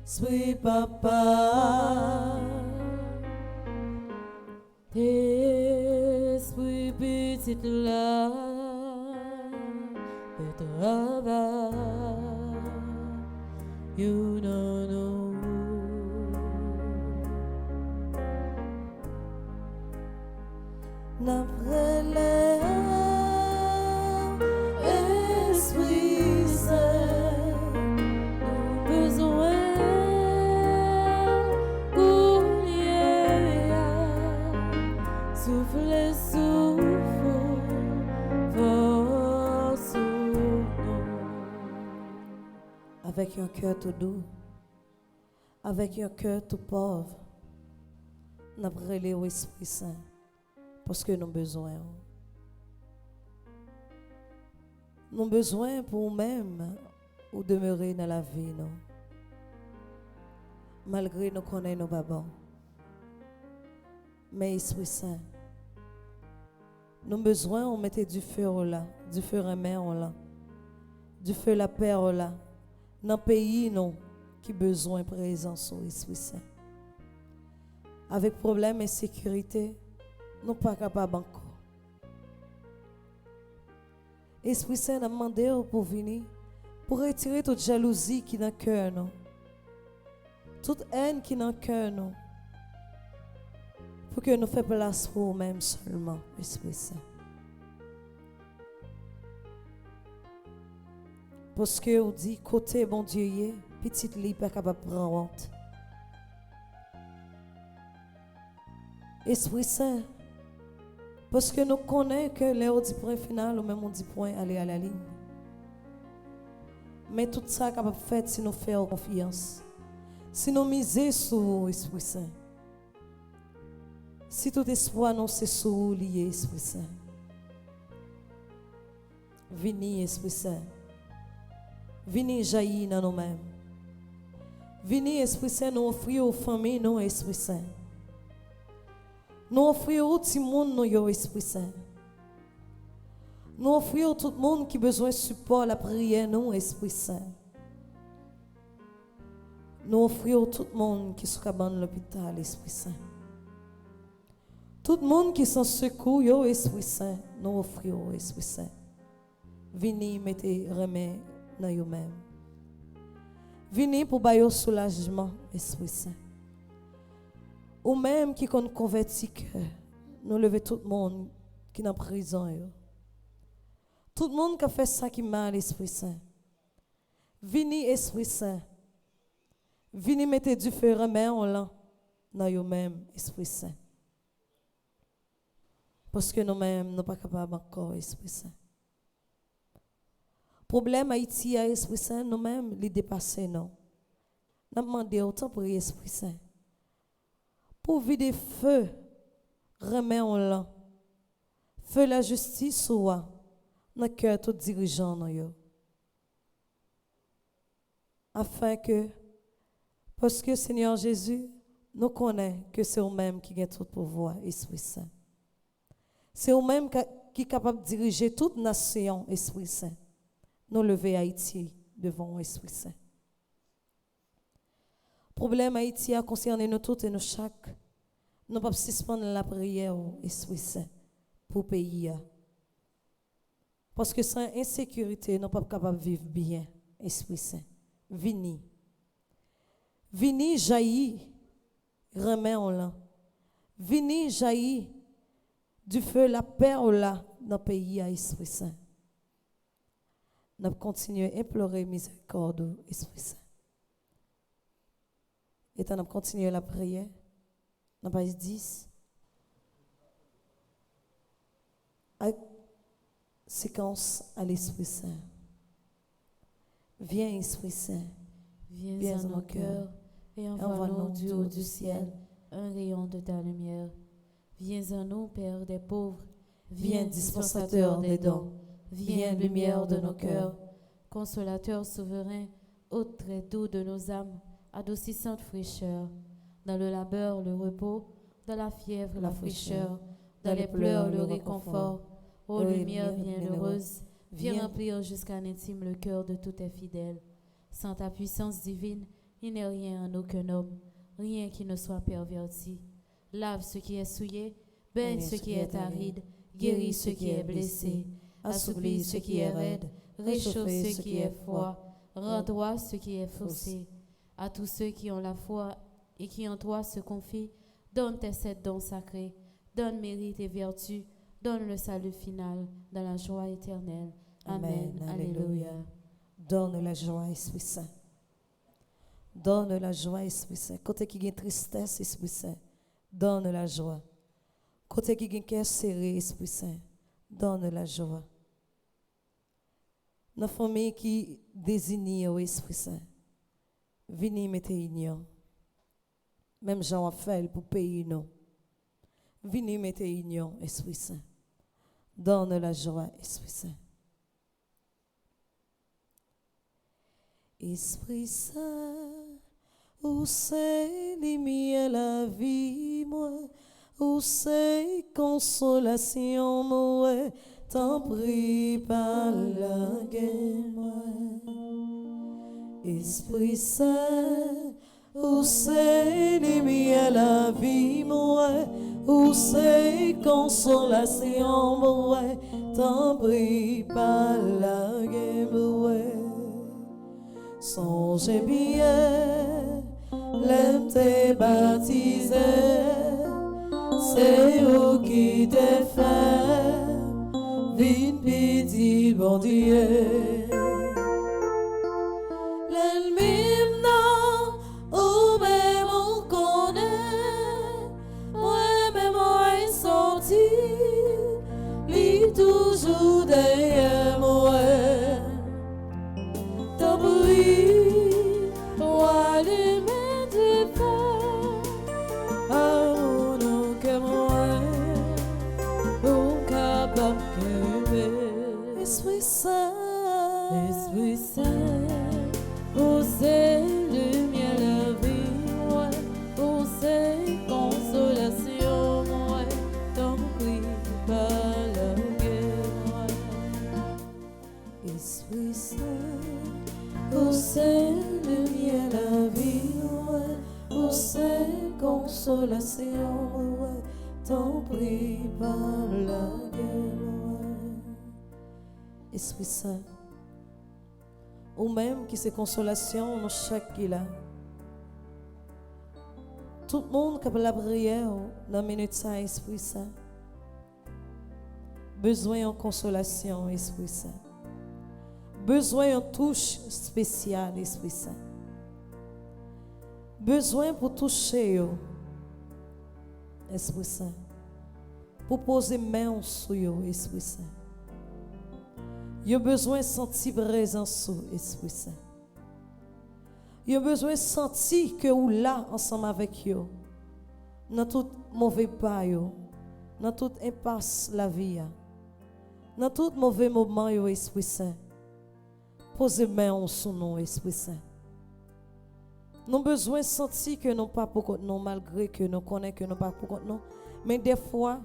Esprit Papa, Esprit petit là, you don't know. n'après Esprit Saint, nos besoins courir, souffle, force nous. avec un cœur tout doux, avec un cœur tout pauvre, n'après au Esprit Saint, parce que nous avons besoin. Nous avons besoin pour nous-mêmes ou demeurer dans la vie, non? Malgré nous connaissons nos babans. Mais Esprit Saint, nous avons besoin, on mettait du feu là, du feu remet là, du feu la paix là, dans le pays, non, qui besoin de présence au Esprit Saint. Avec problème et sécurité, nous ne sommes pas capables encore. Esprit Saint a demandé pour venir, pour retirer toute jalousie qui est dans le cœur, non? Toute haine qui est dans le cœur, non? Pour que nous fassions place pour nous-mêmes seulement, Esprit Saint. Parce que on dit, côté bon Dieu, petite lit pas capable de prendre honte. Esprit Saint, parce que nous connaissons que l'heure du point final, ou même on dit point aller à la ligne. Mais tout ça est capable de faire si nous faisons confiance. Si nous misons sur l'Esprit Saint. Si tout espoir nous c'est sur lié, Esprit Saint. Venez, Esprit Saint. Venez jaillir dans nous-mêmes. Venez, Esprit Saint, nous offrir aux familles, nous, Esprit Saint. Nous offrir au petit monde, nous, Esprit Saint. Nous offrir tout le monde qui a besoin de support à la prière, nous, Esprit Saint. Nous offrir tout le monde qui est dans l'hôpital, Esprit Saint. Tout le monde qui s'en secoue, yo Esprit Saint, nous offrons, Esprit Saint. Venez mettez remède dans vous-même. Venez pour bailler soulagement, Esprit Saint. Ou même qui qu'on converti cœur, nous lever tout le monde qui est en prison. Yo. Tout le monde qui a fait ça qui mal, Esprit Saint. Venez, Esprit Saint. Venez mettre du feu remède en l'an dans vous-même, Esprit Saint. Parce que nous-mêmes, nous ne sommes pas capables encore, Esprit Saint. Problème Haïti à Esprit Saint, nous-mêmes, les dépasser, non. Nous demandons autant pour l'Esprit Saint. Pour vider feu, remet en l'an. Feu la justice, soit, dans le cœur tout dirigeant, non. Afin que, parce que Seigneur Jésus, nous connaissons que c'est nous-mêmes qui gagnent tout pouvoir, Esprit Saint. C'est nous-mêmes qui sommes capables de diriger toute nation, Esprit Saint. Nous lever Haïti devant l'Esprit Saint. Problème Haïti a concerné nous tous et nous chaque. Nous ne pouvons pas suspendre la prière au Esprit Saint pour le pays. Parce que sans insécurité, nous ne sommes pas capables de vivre bien, Esprit Saint. Venez. Venez jaillir, remet en l'an. Venez jaillir du feu, la paix là dans le pays à Esprit Saint. Nous continuons à implorer miséricorde au Esprit Saint. Et nous continuons la prière. Dans page 10. Avec séquence à l'Esprit Saint. Viens, Esprit Saint. Viens dans nos cœurs et envoie-nous du haut du ciel un rayon de ta lumière. Viens à nous, Père des pauvres. Viens, dispensateur des dons. Viens, lumière de nos cœurs. Consolateur souverain, hôte très doux de nos âmes, adoucissante fraîcheur. Dans le labeur, le repos. Dans la fièvre, la fraîcheur. Dans les pleurs, le réconfort. Ô lumière bienheureuse, viens remplir jusqu'à l'intime le cœur de tous tes fidèles. Sans ta puissance divine, il n'est rien en aucun homme, rien qui ne soit perverti. Lave ce qui est souillé, baigne ce qui est aride, guéris ce qui est blessé, assouplis ce qui est raide, réchauffe ce qui est froid, rends droit ce qui est faussé. À tous ceux qui ont la foi et qui en toi se confient, donne tes 7 dons sacrés, donne mérite et vertu, donne le salut final dans la joie éternelle. Amen. Alléluia. Donne la joie, Esprit Saint. Donne la joie, Esprit Saint. Côté qui a tristesse, Esprit Saint, donne la joie. Côté qui a cœur serré, Esprit Saint, donne la joie. Nos familles qui désignent au Esprit Saint, venez mettre union. Même Jean a fait pour payer nous. Venez mettre union, Esprit Saint. Donne la joie, Esprit Saint. Esprit Saint, où c'est lumière la vie, moi, où c'est consolation, moi, t'en prie par la guerre, moi. Esprit Saint, où c'est lumière la vie, moi, où c'est consolation, moi, t'en prie par la guerre, moi. Songez bien, l'aime t'es baptisé, c'est où qui t'es fait, vite petit bon Dieu. L'ennemi non, ou même on connaît, moi-même on est sorti, lui toujours derrière moi. Esprit Saint, où c'est lumière la vie, moi, où c'est consolation, moi, t'en prie par la guerre, moi. Esprit Saint, où c'est lumière la vie, moi, où c'est consolation, moi, t'en prie par la guerre. Esprit Saint, ou même qui c'est consolation dans chaque qui là. Tout le monde qui a la prière dans la minute ça, Esprit Saint. Besoin en consolation, Esprit Saint. Besoin en touche spéciale, Esprit Saint. Besoin pour toucher, Esprit Saint. Pour poser main sur eux, Esprit Saint. Il y a besoin de sentir présence, Esprit Saint. Il y a besoin de sentir que vous là ensemble avec eux. Dans tout mauvais pas, dans toute impasse la vie, dans tout mauvais moment, Esprit Saint. Posez main sur nous, Esprit Saint. Nous avons besoin de sentir que nous pas pour nous, malgré que nous connaissons que nous pas pour nous. Mais des fois,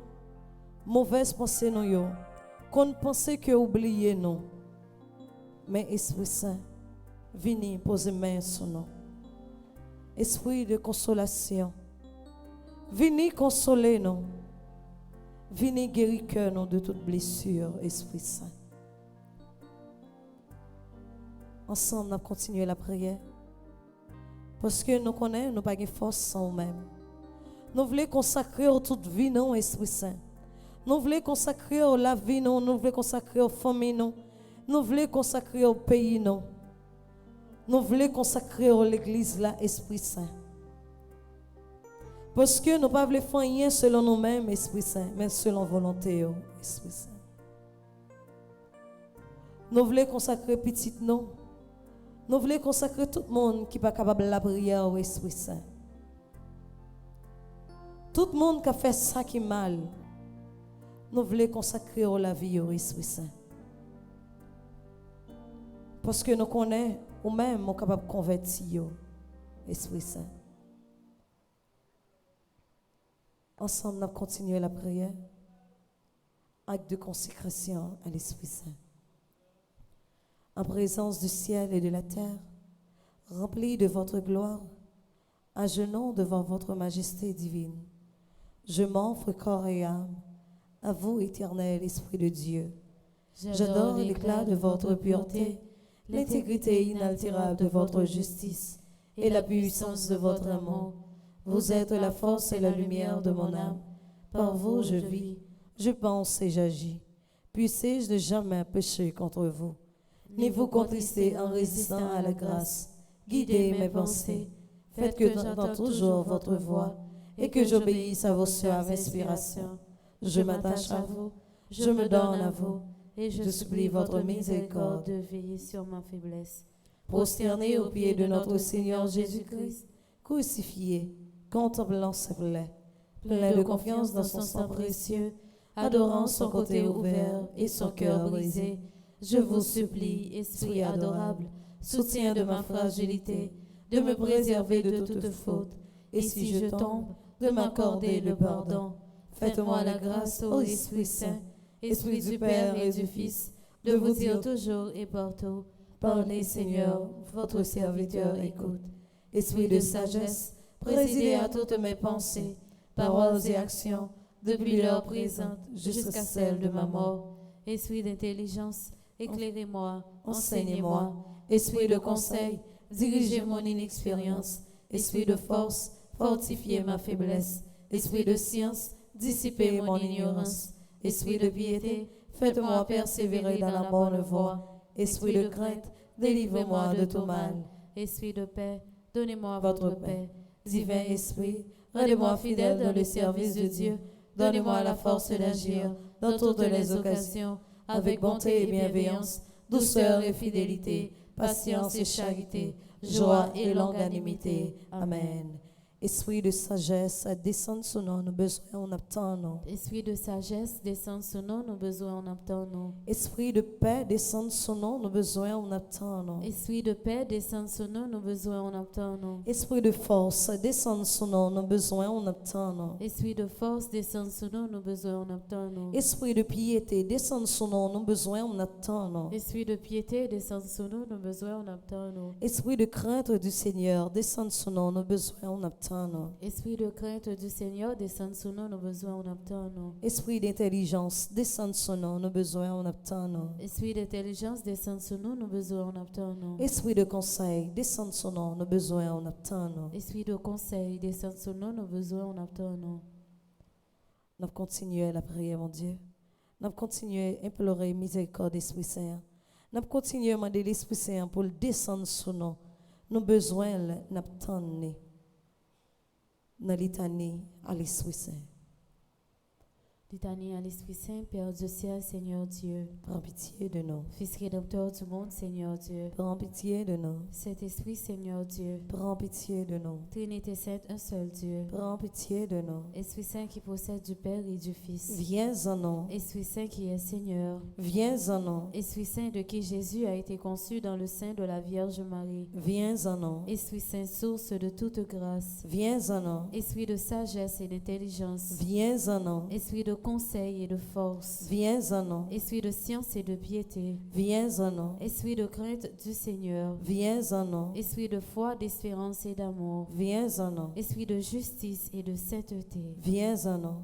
mauvaise pensée nous. Qu'on pense que oublier nous. Mais Esprit Saint, venez poser main sur nous. Esprit de consolation, venez consoler nous. Venez guérir cœur nous de toute blessure, Esprit Saint. Ensemble, nous continuons la prière. Parce que nous connaissons, nous n'avons pas de force sans nous-mêmes. Nous voulons consacrer toute vie, non, Esprit Saint. Nous voulons consacrer la vie, nous voulons consacrer aux familles, nous voulons consacrer au pays, nous voulons consacrer à l'église, là, Esprit Saint. Parce que nous ne pouvons pas faire rien selon nous-mêmes, Esprit Saint, mais selon volonté, Esprit Saint. Nous voulons consacrer petit nous. Nous voulons consacrer tout le monde qui n'est pas capable de la prière au Esprit Saint. Tout le monde qui a fait ça qui est mal. Nous voulons consacrer la vie au Esprit Saint. Parce que nous connaissons, ou même, nous sommes capables de convertir l'Esprit Saint. Ensemble, nous continuons la prière. Acte de consécration à l'Esprit Saint. En présence du ciel et de la terre, remplis de votre gloire, à genoux devant votre majesté divine, je m'offre corps et âme à vous, éternel Esprit de Dieu. J'adore l'éclat de votre pureté, l'intégrité inaltérable de votre justice et la puissance de votre amour. Vous êtes la force et la lumière de mon âme. Par vous je vis, je pense et j'agis. Puissé-je ne jamais pécher contre vous, ni vous contrister en résistant à la grâce. Guidez mes pensées, faites que j'entende toujours votre voix et que j'obéisse à vos suaves inspirations. Je m'attache à vous, je me donne à vous, et je supplie votre miséricorde de veiller sur ma faiblesse. prosterné aux pieds de notre Seigneur Jésus-Christ, crucifié, contemplant ses plaies, plein de confiance dans son sang précieux, adorant son côté ouvert et son cœur brisé, je vous supplie, Esprit adorable, soutien de ma fragilité, de me préserver de toute faute, et si je tombe, de m'accorder le pardon. Faites-moi la grâce, ô Esprit Saint, Esprit du Père et du Fils, de vous dire toujours et partout, parlez Seigneur, votre serviteur écoute. Esprit de sagesse, présidez à toutes mes pensées, paroles et actions, depuis l'heure présente jusqu'à celle de ma mort. Esprit d'intelligence, éclairez-moi, Enseignez-moi. Esprit de conseil, dirigez mon inexpérience. Esprit de force, fortifiez ma faiblesse. Esprit de science, dissipez mon ignorance. Esprit de piété, faites-moi persévérer dans la bonne voie. Esprit de crainte, délivrez-moi de tout mal. Esprit de paix, donnez-moi Votre votre paix. Divin Esprit, rendez-moi fidèle dans le service de Dieu. Donnez-moi la force d'agir dans toutes les occasions, avec bonté et bienveillance, douceur et fidélité, patience et charité, joie et longanimité. Amen. Esprit de sagesse, descend sur nous, nos besoins, on attend nous. Esprit de sagesse, descend sur nous, nos besoins, on attend nous. Esprit de paix, descend sur nous, nos besoins, on attend nous. Esprit de paix, descend sur nous, nos besoins, on attend nous. Esprit de force, descend sur nous, nos besoins, on attend nous. Esprit de force, descend sur nous, nos besoins, on attend nous. Esprit de piété, descend sur nous, nos besoins, on attend nous. Esprit de piété, descend sur nous, nos besoins, on attend nous. Esprit de crainte du Seigneur, descend sur nous, nos besoins, on attend nous. Esprit de crainte du Seigneur, descend sur nous, nos besoins, on attend nous. Esprit d'intelligence, descend sur nous, nos besoins, on attend nous. Esprit d'intelligence, descend sur nous, nos besoins, on attend nous. Esprit de conseil, descend sur nous, nos besoins, on attend nous. Esprit de conseil, descend sur nous, nos besoins, on attend nous. Nous continuons la prière, mon Dieu. Nous continuons à implorer miséricorde, Esprit Saint. Nous continuons à demander l'Esprit Saint pour descendre sur nous. Nos besoins, nous attendons. Dans litanie à l'Esprit Saint. Litanie à l'Esprit Saint, Père du ciel, Seigneur Dieu. Prends pitié de nous. Fils rédempteur du monde, Seigneur Dieu. Prends pitié de nous. Saint-Esprit, Seigneur Dieu. Prends pitié de nous. Trinité sainte, un seul Dieu. Prends pitié de nous. Esprit Saint qui possède du Père et du Fils. Viens en nous. Esprit Saint qui est Seigneur. Viens en nous. Esprit Saint de qui Jésus a été conçu dans le sein de la Vierge Marie. Viens en nous. Esprit Saint, source de toute grâce. Viens en nous. Esprit de sagesse et d'intelligence. Viens en nous. Esprit de conseil et de force. Viens en nous. Esprit de science et de piété. Viens en nous. Esprit de crainte du Seigneur. Viens en nous. Esprit de foi, d'espérance et d'amour. Viens en nous. Esprit de justice et de sainteté. Viens en nous.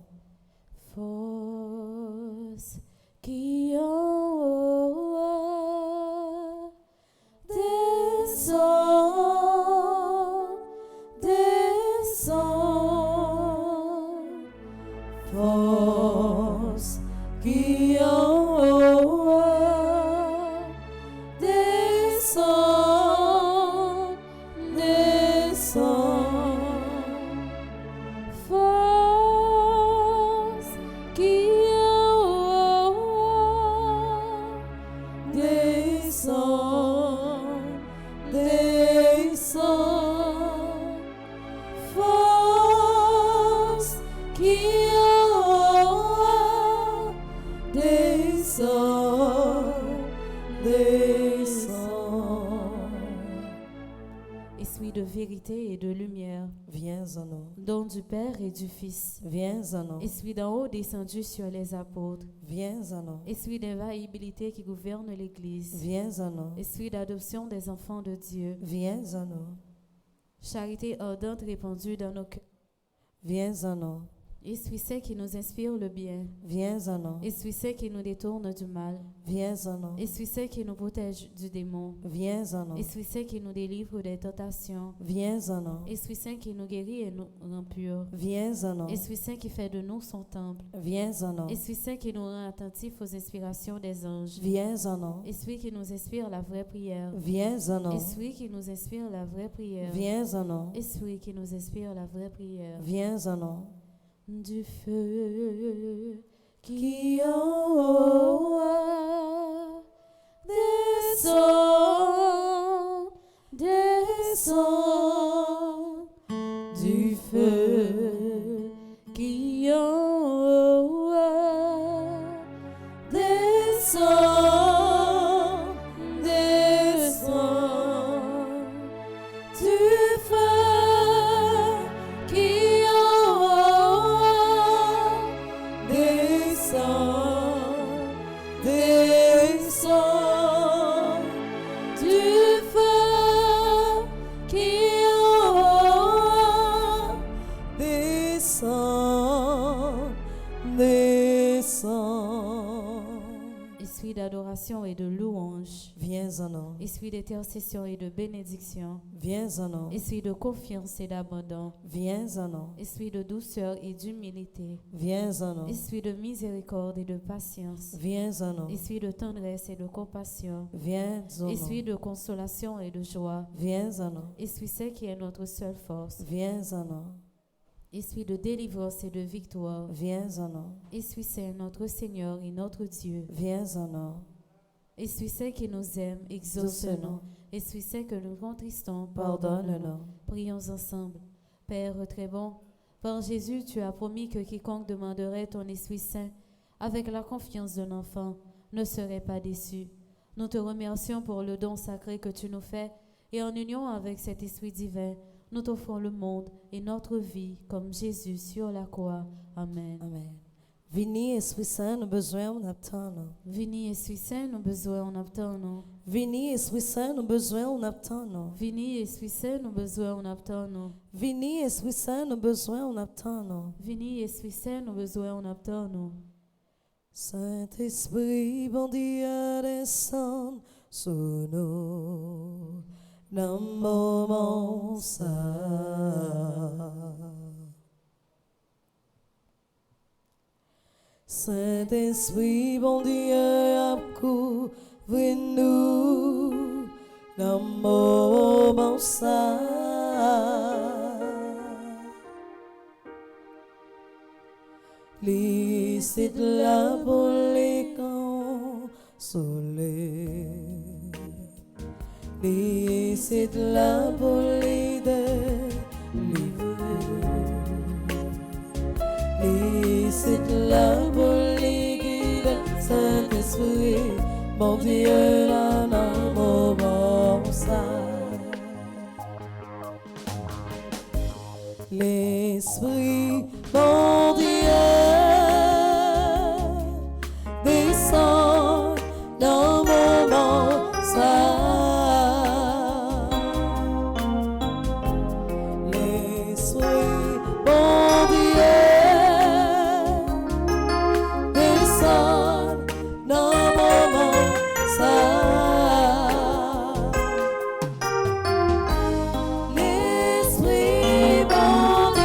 Force qui en haut descend, descend. Force qui en haut descend, descend. Force qui en haut Descend, descend. Force qui en haut descend, descend. Esprit de vérité et de lumière, Viens en nous. don du Père et du Fils. Viens en nous. Esprit d'en haut descendu sur les apôtres. Viens en nous. Esprit d'infaillibilité qui gouverne l'Église. Viens en nous. Esprit d'adoption des enfants de Dieu. Viens en nous. Charité ardente répandue dans nos cœurs. Viens en nous. Essuie qui nous inspire le bien. Viens en nous. Essuie qui nous détourne du mal. Viens en nous. Essuie qui nous protège du démon. Viens en nous. Essuie qui nous délivre des tentations. Viens en nous. Essuie qui nous guérit et nous rend purs. Viens en nous. Essuie qui fait de nous son temple. Viens en nous. Essuie qui nous rend attentifs aux inspirations des anges. Viens en nous. Essuie qui nous inspire la vraie prière. Viens en nous. Essuie qui nous inspire la vraie prière. Viens en nous. Essuie qui nous inspire la vraie prière. Viens en nous. Du feu qui en haut descend, descend, du feu qui en haut descend, descend, du feu qui en haut descend, descend, du feu qui en haut Descends, descends. Esprit d'adoration et de louange, Viens en nous. esprit d'intercession et de bénédiction, Viens en nous. esprit de confiance et d'abandon, Viens en nous. esprit de douceur et d'humilité, Viens en nous. esprit de miséricorde et de patience, Viens en nous. esprit de tendresse et de compassion, Viens en esprit nous. de consolation et de joie, Viens en nous. esprit saint qui est notre seule force, Viens en nous. esprit de délivrance et de victoire, Viens en nous. esprit saint notre Seigneur et notre Dieu, Viens en nous. esprit saint qui nous aime, exauce-nous, esprit saint que nous contristons, pardonne-nous. Pardonne-nous. Prions ensemble. Père très bon, par Jésus, tu as promis que quiconque demanderait ton Esprit Saint avec la confiance d'un enfant ne serait pas déçu. Nous te remercions pour le don sacré que tu nous fais et en union avec cet Esprit divin, nous t'offrons le monde et notre vie comme Jésus sur la croix. Amen. Amen. Vini, Esprit Saint, nous besoin, on attend. Vini Esprit Saint, nous besoin on attend. Vini, Esprit Saint, nous besoin, on attend. Vini Esprit Saint, nous besoin on attend. Vini, Esprit Saint, nous besoin, on attend. Vini Esprit Saint, nous besoin on attend. Saint-Esprit, bon Dieu, descend sur nous dans le moment ça. Saint-Esprit, bon Dieu, couvre-nous dans le moment ça. Licite là pour les consoler. Licite là pour les délivrer. Licite là pour les guider. Saint-Esprit, mon Dieu, là dans mon bon ça. L'Esprit, mon Dieu, descend dans mon moment ça. L'Esprit, mon Dieu, descend dans mon moment ça. L'Esprit, mon Dieu,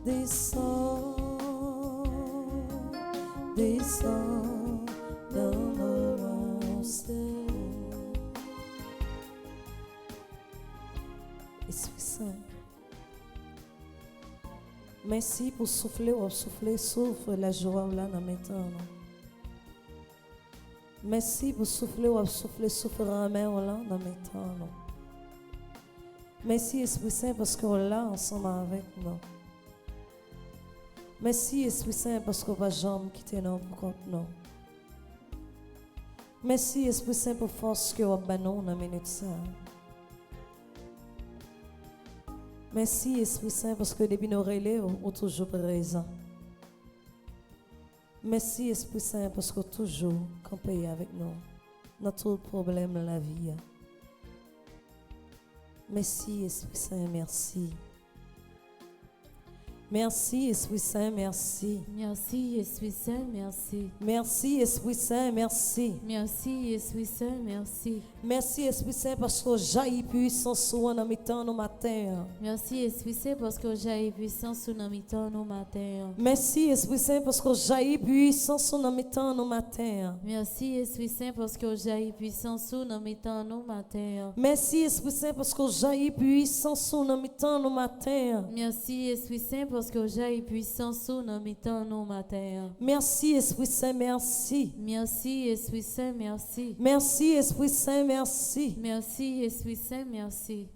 descends, descends dans mon sein. Esprit Saint, merci pour souffler, souffle la joie là dans mes temps. Merci pour souffler, souffle la main là dans mes temps. Merci Esprit Saint parce qu'on est là ensemble avec nous. Merci Esprit Saint parce qu'on va jamais quitter nous pour compte nous. Merci Esprit Saint pour force que vous avez dans la minute ça. Merci Esprit Saint parce que depuis nos relais, vous êtes toujours présent. Merci Esprit Saint parce que toujours campé avec nous. Notre problème dans la vie. Merci Esprit Saint, merci. Merci Esprit Saint, merci. Merci Esprit Saint, merci. Merci Esprit Saint, merci. Merci Esprit Saint, merci. Merci Esprit Saint parce que j'ai puissance sur nos mitans nos matins. Merci Esprit Saint parce que j'ai puissance sur nos mitans nos matins. Merci Esprit Saint parce que j'ai puissance sur nos mitans nos matins. Merci Esprit Saint parce que j'ai puissance sur nos mitans nos matins. Merci Esprit Saint parce que j'ai puissance sur nos mitans nos matins. Merci Esprit Saint parce que j'ai puissance sur nos mitans nos matins. Merci Esprit Saint, merci. Merci Esprit Saint, merci. Merci Esprit Saint, merci. Merci Esprit Saint, merci.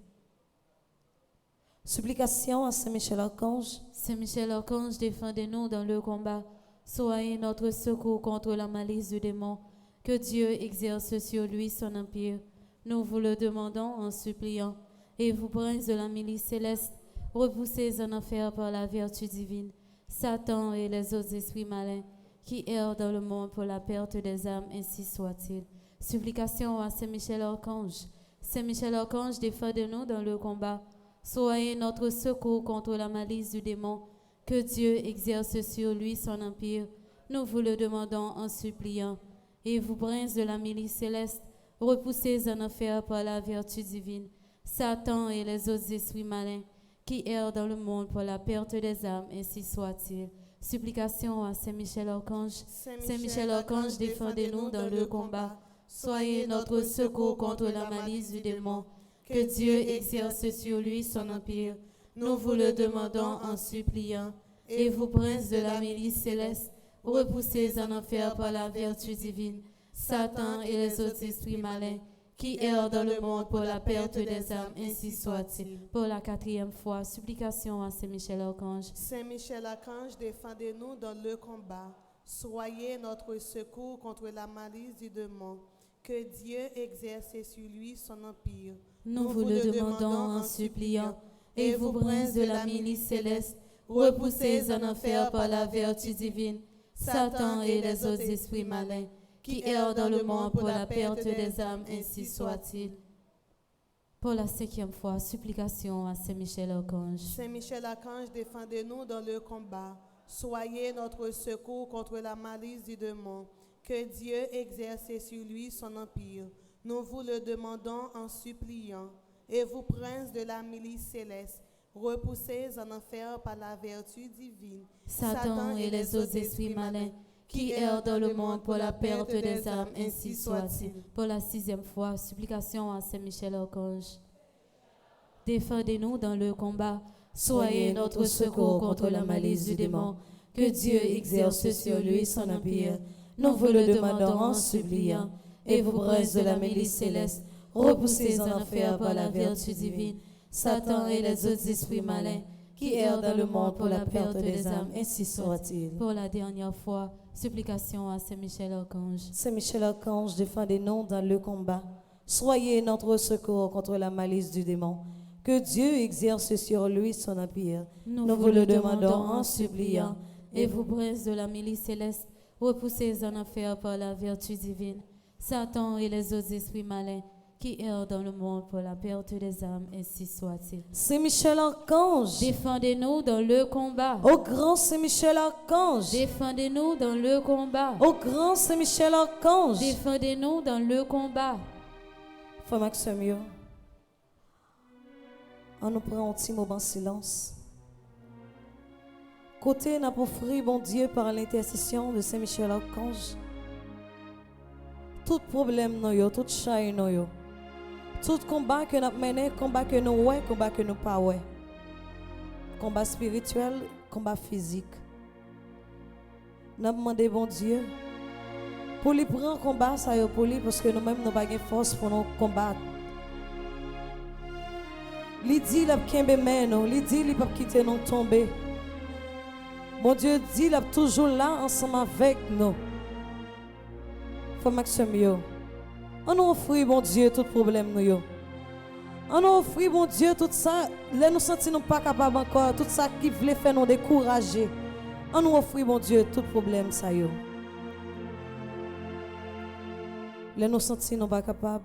Supplication à Saint-Michel-Archange. Saint-Michel-Archange, défendez-nous dans le combat. Soyez notre secours contre la malice du démon. Que Dieu exerce sur lui son empire. Nous vous le demandons en suppliant. Et vous, princes de la milice céleste, repoussez en enfer par la vertu divine Satan et les autres esprits malins qui errent dans le monde pour la perte des âmes, ainsi soit-il. Supplication à Saint-Michel-Archange. Saint-Michel-Archange, défendez-nous dans le combat. Soyez notre secours contre la malice du démon. Que Dieu exerce sur lui son empire. Nous vous le demandons en suppliant. Et vous, princes de la milice céleste, repoussez en enfer par la vertu divine Satan et les autres esprits malins qui errent dans le monde pour la perte des âmes, ainsi soit-il. Supplication à Saint-Michel-Archange. Saint-Michel-Archange, défendez-nous dans le combat. Soyez notre secours contre la malice du démon. Que Dieu exerce sur lui son empire. Nous vous le demandons en suppliant. Et vous, princes de la milice céleste, repoussez en enfer par la vertu divine Satan et les autres esprits malins qui errent dans le monde pour la perte des âmes, ainsi soit-il. Pour la 4e fois, supplication à Saint-Michel-Archange. Saint-Michel-Archange, défendez-nous dans le combat. Soyez notre secours contre la malice du démon. Que Dieu exerce sur lui son empire. Nous vous le demandons en suppliant. Et vous, princes de la milice céleste, repoussez en enfer par la vertu divine Satan et les autres esprits malins qui errent dans le monde pour la perte des âmes, ainsi soit-il. Pour la 5e fois, supplication à Saint-Michel-Archange. Saint-Michel-Archange, défendez-nous dans le combat. Soyez notre secours contre la malice du démon. Que Dieu exerce sur lui son empire. Nous vous le demandons en suppliant. Et vous, princes de la milice céleste, repoussez en enfer par la vertu divine Satan et les autres esprits malins qui errent dans le monde pour la perte des âmes, ainsi soit-il. Pour la 6e fois, supplication à Saint-Michel-Archange. Défendez-nous dans le combat. Soyez notre secours contre la malice du démon. Que Dieu exerce sur lui son empire. Nous vous le demandons en suppliant. Et vous, princes de la milice céleste, repoussez en enfer par la vertu divine Satan et les autres esprits malins qui errent dans le monde pour la perte des âmes, ainsi soit-il. Pour la dernière fois, supplication à Saint-Michel-Archange. Saint-Michel-Archange, défendez-nous dans le combat. Soyez notre secours contre la malice du démon. Que Dieu exerce sur lui son empire. Nous vous le demandons en suppliant. Et vous, princes de la milice céleste, repoussez en enfer par la vertu divine Satan et les autres esprits malins qui errent dans le monde pour la perte des âmes, ainsi soit-il. Saint-Michel-Archange, défendez-nous dans le combat. Au grand Saint-Michel-Archange, défendez-nous dans le combat. Au grand Saint-Michel-Archange, défendez-nous dans le combat. Frère Maxime, on nous prend un petit moment en silence. Côté n'a pas offert, bon Dieu, par l'intercession de Saint-Michel Archange. Tout problème, nous, tout chai, nous, tout combat que nous menons, combat que nous ouais, combat que nous pas ouais. Combat spirituel, combat physique. Nous demandons, bon Dieu, pour lui prendre combat, ça y est pour lui, parce que nous-mêmes, nous n'avons pas de force pour nous combattre. Il dit, il a kembe nous, il dit, il a quitter nous tomber. Mon Dieu dit, il est toujours là ensemble avec nous. Faut Maxime, on nous offre, bon Dieu, tout problème nous. On nous offre, bon Dieu, tout ça, là nous sentons pas capables encore, tout ça qui voulait faire nous décourager. On nous offre, bon Dieu, tout problème ça yo. Là nous sentons pas capables.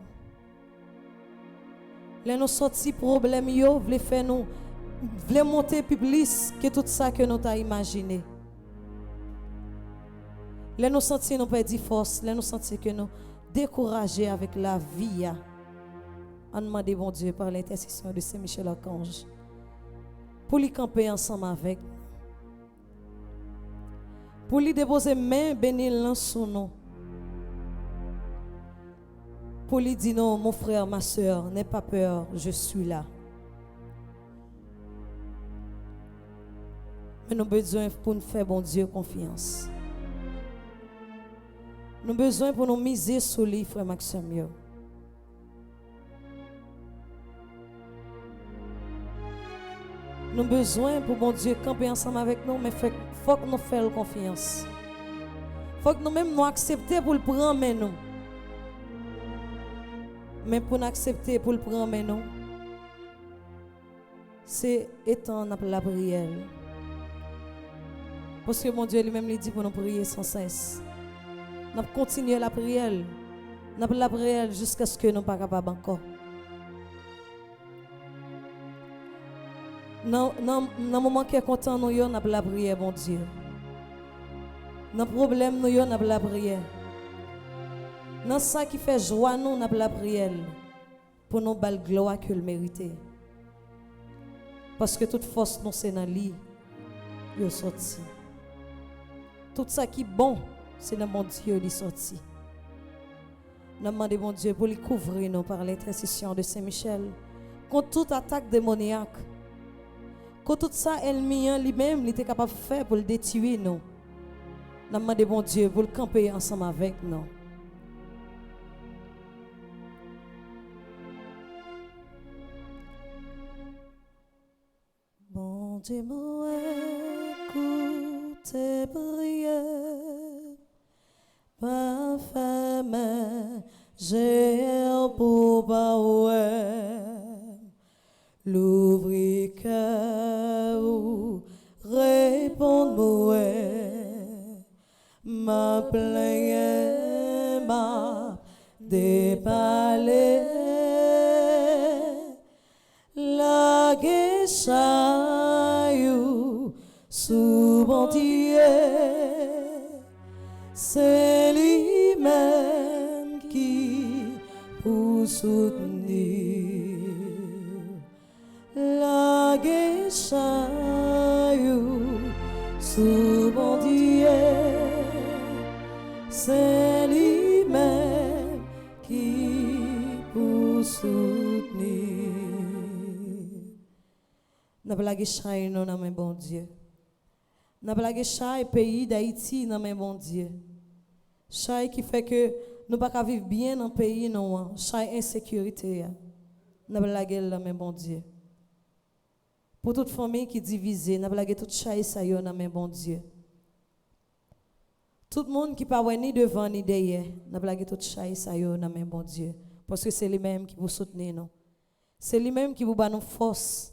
Là nous sorti problème yo, voulait faire nous voulait monter plus que tout ça que nous t'a imaginé. Là nous sentis nous perdre force, là nous sentis que nous découragés avec la vie. On demande bon Dieu par l'intercession de Saint-Michel Archange pour lui camper ensemble avec nous. Pour lui déposer main bénie sur nous. Pour lui dire non, mon frère, ma soeur, n'aie pas peur, je suis là. Mais nous avons besoin pour nous faire, bon Dieu, confiance. Nous avons besoin pour nous miser sur lui, frère Maxime. Nous avons besoin pour, bon Dieu, camper ensemble avec nous, mais il faut que nous fassions confiance. Il faut que nous-mêmes nous acceptions pour le prendre, mais nous. Mais pour nous accepter, pour le prendre, mais nous, c'est étendre la prière. Parce que mon Dieu lui-même lui dit pour nous prier sans cesse. Nous continuer la prière. Nous la prière jusqu'à ce que nous ne soyons pas capables encore. Dans le moment qui est content, nous avons la prière, mon Dieu. Dans le problème, nous avons la prière. Dans ça qui fait joie, nous avons la prière. Pour nous bal gloire que le mériter. Parce que toute force, nous c'est dans lui. Il est sorti. Tout ça qui est bon, c'est dans mon Dieu qui est sorti. Nous demandons mon Dieu pour lui couvrir nous par l'intercession de Saint-Michel contre toute attaque démoniaque. Contre tout ça, ennemi lui-même, il était capable de faire pour le détruire nous. Nous demandons mon Dieu pour le camper ensemble avec nous. Bon Dieu, moi, écoute tes prières, pas femme, j'ai pour baouer, l'ouvrir cœur, répondre-moi, ma plainte, ma déballer, la guéchaille sous bon Dieu, c'est lui-même qui pour soutenir la guéchaille sous bon Dieu, c'est lui-même qui pour soutenir. N'a pas guéchaille non dans bon Dieu. N'a pas guéchaille pays d'Haïti dans bon Dieu. Chaille qui fait que nous pas vivre bien dans le pays non, chaille insécurité. N'a pas la gueule dans bon Dieu. Pour toute famille qui est divisée, n'a pas la gueule toute chaille ça yo dans bon Dieu. Tout le monde qui pas ni devant ni derrière, n'a pas la gueule toute chaille ça yo dans bon Dieu parce que c'est lui-même qui vous soutenir nous. C'est lui-même qui vous donne force.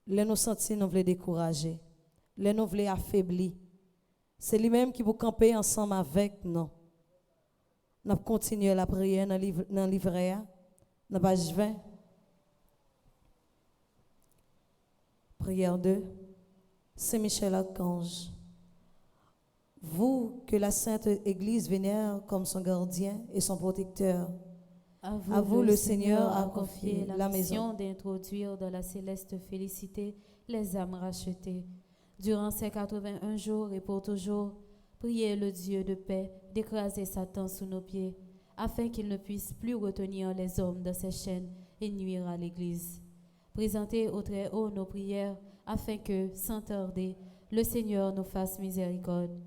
Les nous sentir nous voulons décourager. Les nous voulons affaiblir. C'est lui-même qui vous camper ensemble avec nous. Nous continuons la prière dans le livret, dans page 20. Prière 2. Saint-Michel Archange. Vous que la Sainte Église vénère comme son gardien et son protecteur. À vous, le Seigneur a confié la mission d'introduire dans la céleste félicité les âmes rachetées. Durant ces 81 jours et pour toujours, priez le Dieu de paix d'écraser Satan sous nos pieds, afin qu'il ne puisse plus retenir les hommes dans ses chaînes et nuire à l'Église. Présentez au Très-Haut nos prières, afin que, sans tarder, le Seigneur nous fasse miséricorde.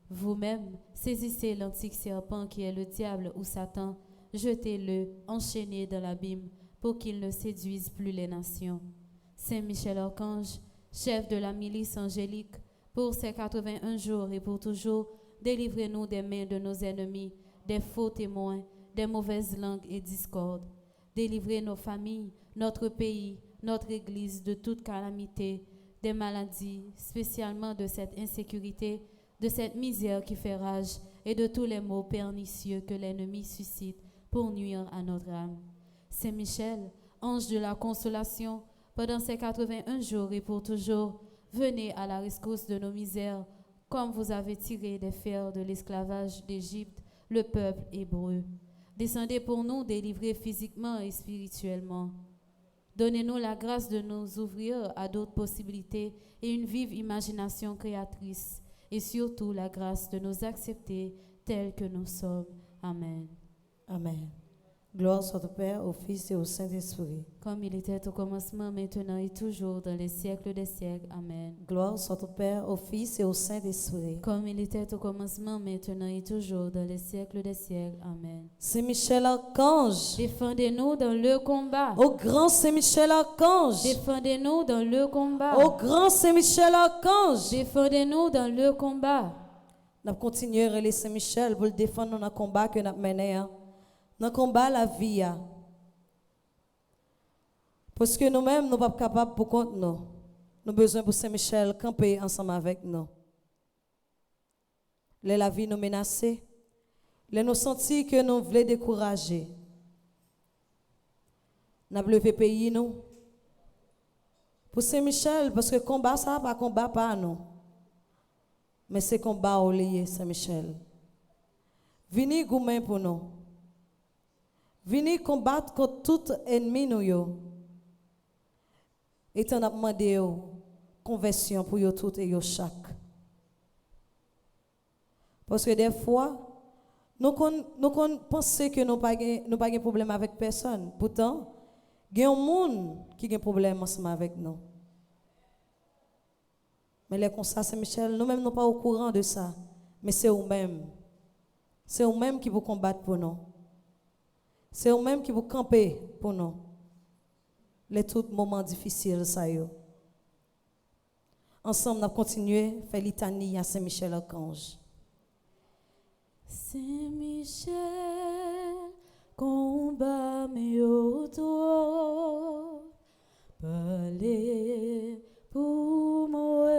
Vous-même, saisissez l'antique serpent qui est le diable ou Satan, jetez-le, enchaîné dans l'abîme, pour qu'il ne séduise plus les nations. Saint Michel Archange, chef de la milice angélique, pour ces 81 jours et pour toujours, délivrez-nous des mains de nos ennemis, des faux témoins, des mauvaises langues et discordes. Délivrez nos familles, notre pays, notre Église de toute calamité, des maladies, spécialement de cette insécurité, de cette misère qui fait rage et de tous les maux pernicieux que l'ennemi suscite pour nuire à notre âme. Saint Michel, ange de la consolation, pendant ces 81 jours et pour toujours, venez à la rescousse de nos misères, comme vous avez tiré des fers de l'esclavage d'Égypte le peuple hébreu. Descendez pour nous délivrer physiquement et spirituellement. Donnez-nous la grâce de nous ouvrir à d'autres possibilités et une vive imagination créatrice, et surtout la grâce de nous accepter tels que nous sommes. Amen. Amen. Gloire soit au Père, au Fils et au Saint-Esprit. Comme il était au commencement, maintenant et toujours, dans les siècles des siècles. Amen. Gloire soit au Père, au Fils et au Saint-Esprit. Comme il était au commencement, maintenant et toujours, dans les siècles des siècles. Amen. Saint Michel Archange, Défendez-nous dans le combat. au grand Saint Michel Archange, Défendez-nous dans le combat. au grand Saint Michel Archange. Défendez-nous dans le combat. Nous continuons à les Saint Michel pour le défendre dans le combat que nous menons. Dans le combat la vie. Parce que nous-mêmes, nous ne sommes pas capables pour compte nous. Nous avons besoin pour Saint Michel camper ensemble avec nous. La vie nous menace. Nous sentis que nous voulons décourager. Nous avons levé pays nous. Pour Saint Michel, parce que le combat, ça va pas combat par nous. Mais c'est combat au lié, Saint Michel. Venez goumen pour nous. Venez combattre contre tout ennemi nous yo. Et on a demandé conversion pour yo tout et yo chaque. Parce que des fois nous pensons que nous pas de problème avec personne. Pourtant, il y a un monde qui a un problème ensemble avec nous. Mais les comme ça, Saint-Michel, nous-mêmes nous pas au courant de ça. Mais c'est eux-mêmes. C'est eux-mêmes qui vous combattent pour nous. C'est eux-mêmes qui vous camper pour nous. Les tout moments difficiles, ça y est. Ensemble, nous continuons à faire litanie à Saint-Michel Archange. Saint-Michel, combat mes autour, parlez pour moi.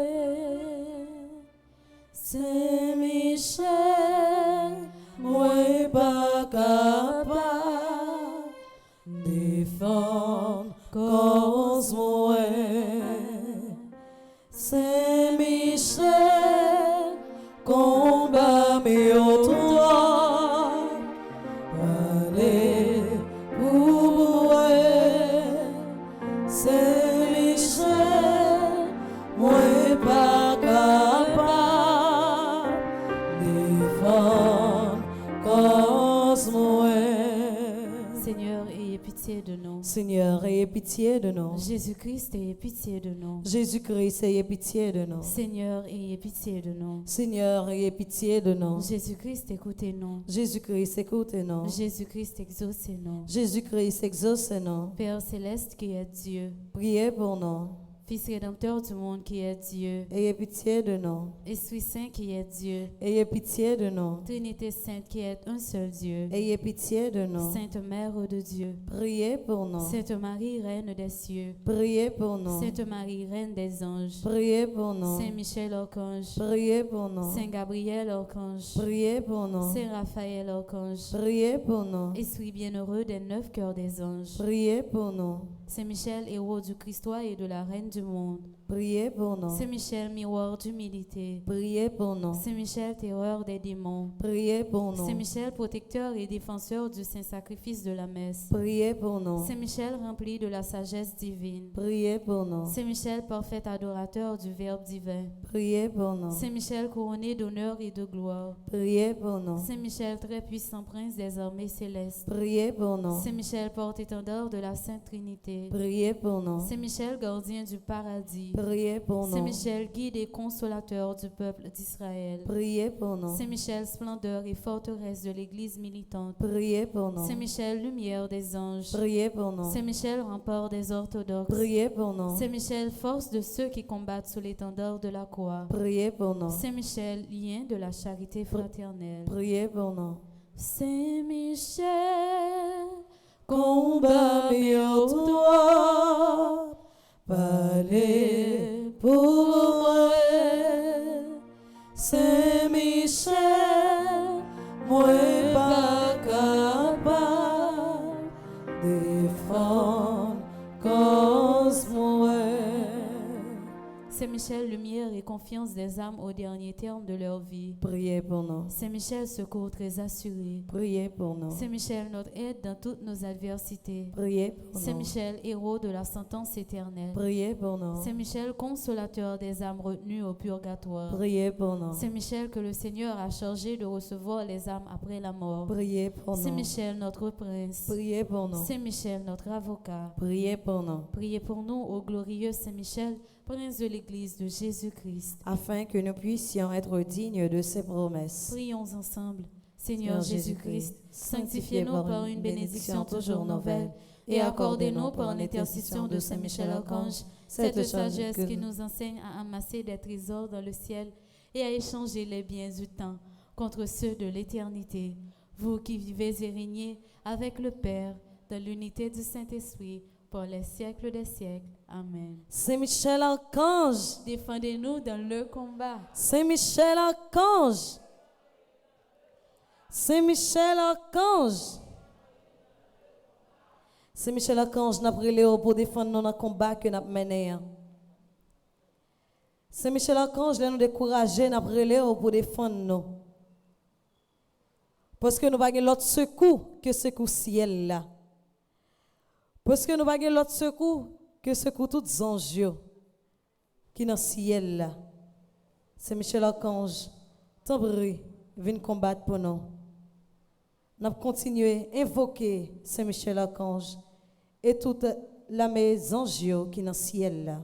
Saint-Michel, moi pas capable défendre cause moi. Saint-Michel, combat mes autour, parlez pour moi. Saint-Michel, moi pas capable défendre cause moi. Seigneur, ayez pitié de nous. Seigneur, ayez pitié de nous. Jésus-Christ, ayez pitié de nous. Jésus-Christ, ayez pitié de nous. Seigneur, ayez pitié de nous. Seigneur, ayez pitié de nous. Jésus-Christ, écoutez-nous. Jésus-Christ, écoutez-nous. Jésus-Christ, exaucez-nous. Jésus-Christ, exaucez-nous. Père céleste qui est Dieu, Priez pour nous. Fils rédempteur du monde qui est Dieu, Ayez pitié de nous. Esprit Saint qui est Dieu, Ayez pitié de nous. Trinité Sainte qui est un seul Dieu, Ayez pitié de nous. Sainte Mère de Dieu, Priez pour nous. Sainte Marie, Reine des cieux, Priez pour nous. Sainte Marie, Reine des anges, Priez pour nous. Saint Michel Archange, Priez pour nous. Saint Gabriel Archange, Priez pour nous. Saint Raphaël Archange, Priez pour nous. Esprit bienheureux des 9 cœurs des anges, Priez pour nous. Saint Michel, héros du Christ et de la Reine du monde, Priez pour nous. Saint Michel, miroir d'humilité. Priez pour nous. Saint Michel, terreur des démons. Priez pour Saint nous. Michel, protecteur et défenseur du saint sacrifice de la messe. Priez pour nous. Saint Michel, rempli de la sagesse divine. Priez pour nous. Saint Michel, parfait adorateur du Verbe divin. Priez pour nous. Saint Michel, couronné d'honneur et de gloire. Priez pour nous. Saint Michel, très puissant prince des armées célestes. Priez pour nous. Saint Michel, porte-étendard de la Sainte Trinité. Priez pour nous. Saint Michel, gardien du paradis. Priez pour Saint nous. Michel, guide et consolateur du peuple d'Israël. Priez pour nous. Saint Michel, splendeur et forteresse de l'Église militante. Priez pour nous. Saint Michel, lumière des anges. Priez pour nous. Saint Michel, rempart des orthodoxes. Priez pour nous. Saint Michel, force de ceux qui combattent sous l'étendard de la croix. Priez pour nous. Saint Michel, lien de la charité fraternelle. Priez pour nous. Saint Michel, Combat mieux toi, parlez pour moi. Saint-Michel, moi pas capable de défendre cause moi. Saint Michel, lumière et confiance des âmes au dernier terme de leur vie. Priez pour nous. Saint Michel, secours très assuré. Priez pour nous. Saint Michel, notre aide dans toutes nos adversités. Priez pour Saint nous. Michel, héros de la sentence éternelle. Priez pour nous. Saint Michel, consolateur des âmes retenues au purgatoire. Priez pour nous. Saint Michel, que le Seigneur a chargé de recevoir les âmes après la mort. Priez pour Saint nous. Michel, notre prince. Priez pour nous. Saint Michel, notre avocat. Priez pour nous. Priez pour nous, ô glorieux Saint Michel, prince de l'Église de Jésus-Christ. Afin que nous puissions être dignes de ses promesses. Prions ensemble. Seigneur Jésus-Christ, sanctifiez-nous par une bénédiction toujours nouvelle et accordez-nous par l'intercession de Saint Michel-Archange cette sagesse qui nous enseigne à amasser des trésors dans le ciel et à échanger les biens du temps contre ceux de l'éternité. Vous qui vivez et régnez avec le Père dans l'unité du Saint-Esprit pour les siècles des siècles. Amen. Saint Michel Archange, Défendez-nous dans le combat. Saint Michel Archange, Saint Michel Archange, Saint Michel Archange, n'a prié pour défendre nous dans le combat que nous menons. Saint Michel Archange, nous décourager, n'a prié pour défendre nous. Parce que nous n'avons pas l'autre secours que secours ciel là. Parce que nous n'avons pas l'autre secours que secours tous les anges qui sont dans le ciel là. Saint Michel Archange, t'en prie, viens combattre pour nous. Nous allons continuer à invoquer Saint Michel Archange et toute la maison qui est dans le ciel là.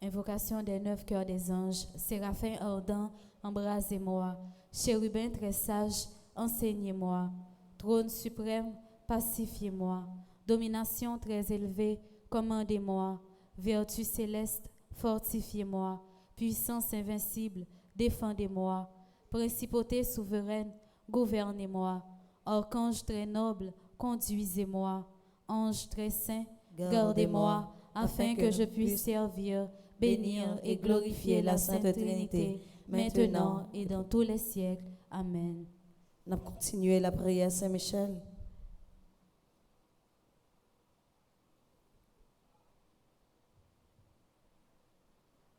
Invocation des 9 cœurs des anges, Séraphin ardent, embrasez-moi, chérubin très sage, enseignez-moi, trône suprême, pacifiez-moi, domination très élevée, commandez-moi, vertu céleste, fortifiez-moi, puissance invincible, défendez-moi, principauté souveraine, gouvernez-moi, archange très noble, conduisez-moi, ange très saint, gardez-moi, afin que je puisse servir, bénir et glorifier la Sainte Trinité, maintenant et dans tous les siècles. Amen. Nous allons continuer la prière Saint Michel.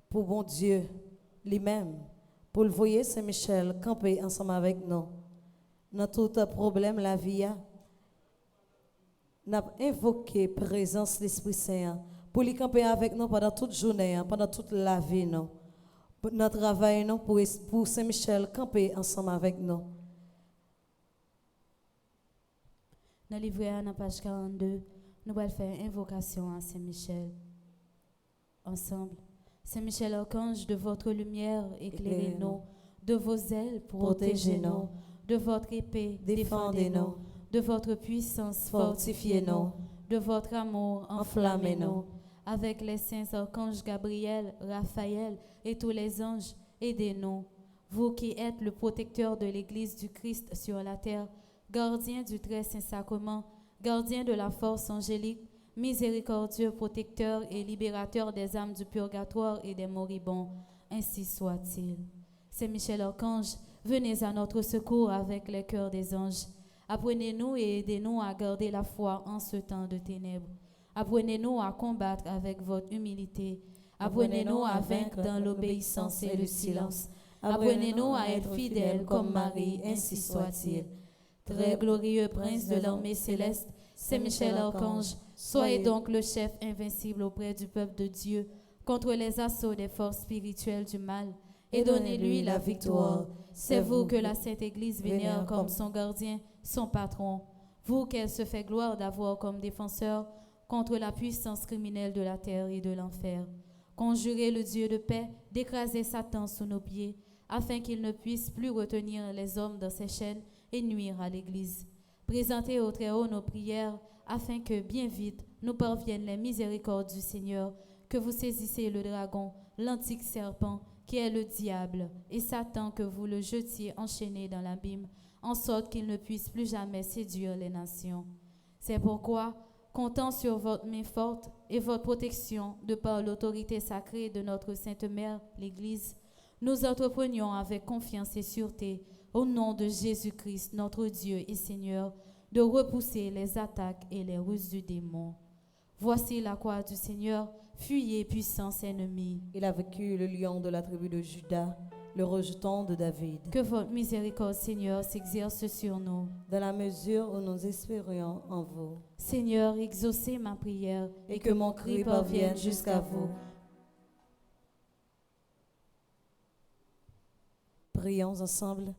Pour bon Dieu lui-même, pour le voyer Saint Michel camper ensemble avec nous. Dans tout problème la vie, nous avons invoqué la présence de l'Esprit Saint pour lui camper avec nous pendant toute journée, pendant toute la vie. Notre travail pour Saint Michel camper ensemble avec nous. Dans le livret à page 42, nous allons faire invocation à Saint Michel. Ensemble. Saint Michel Archange, de votre lumière, éclairez-nous, de vos ailes, protégez-nous, de votre épée, défendez-nous, de votre puissance, fortifiez-nous, de votre amour, enflammez-nous. Avec les saints archanges Gabriel, Raphaël et tous les anges, aidez-nous. Vous qui êtes le protecteur de l'Église du Christ sur la terre, gardien du très saint sacrement, gardien de la force angélique, miséricordieux protecteur et libérateur des âmes du purgatoire et des moribonds, ainsi soit-il. Saint Michel Archange, venez à notre secours avec les cœurs des anges. Apprenez-nous et aidez-nous à garder la foi en ce temps de ténèbres. Apprenez-nous à combattre avec votre humilité. Apprenez-nous à vaincre dans l'obéissance et le silence. Apprenez-nous à être fidèles comme Marie, ainsi soit-il. Très glorieux prince de l'armée céleste, Saint Michel Archange, soyez donc le chef invincible auprès du peuple de Dieu contre les assauts des forces spirituelles du mal, et donnez-lui la victoire. C'est vous que la Sainte Église vénère comme son gardien, son patron. Vous qu'elle se fait gloire d'avoir comme défenseur contre la puissance criminelle de la terre et de l'enfer. Conjurez le Dieu de paix d'écraser Satan sous nos pieds, afin qu'il ne puisse plus retenir les hommes dans ses chaînes et nuire à l'Église. Présentez au Très-Haut nos prières, afin que, bien vite, nous parviennent les miséricordes du Seigneur, que vous saisissez le dragon, l'antique serpent, qui est le diable, et Satan, que vous le jetiez enchaîné dans l'abîme, en sorte qu'il ne puisse plus jamais séduire les nations. C'est pourquoi, comptant sur votre main forte et votre protection de par l'autorité sacrée de notre Sainte Mère, l'Église, nous entreprenions avec confiance et sûreté, au nom de Jésus-Christ, notre Dieu et Seigneur, de repousser les attaques et les ruses du démon. Voici la croix du Seigneur, fuyez puissance ennemie. Il a vaincu le lion de la tribu de Juda, le rejeton de David. Que votre miséricorde, Seigneur, s'exerce sur nous. Dans la mesure où nous espérions en vous. Seigneur, exaucez ma prière et que mon cri parvienne jusqu'à vous. Prions ensemble.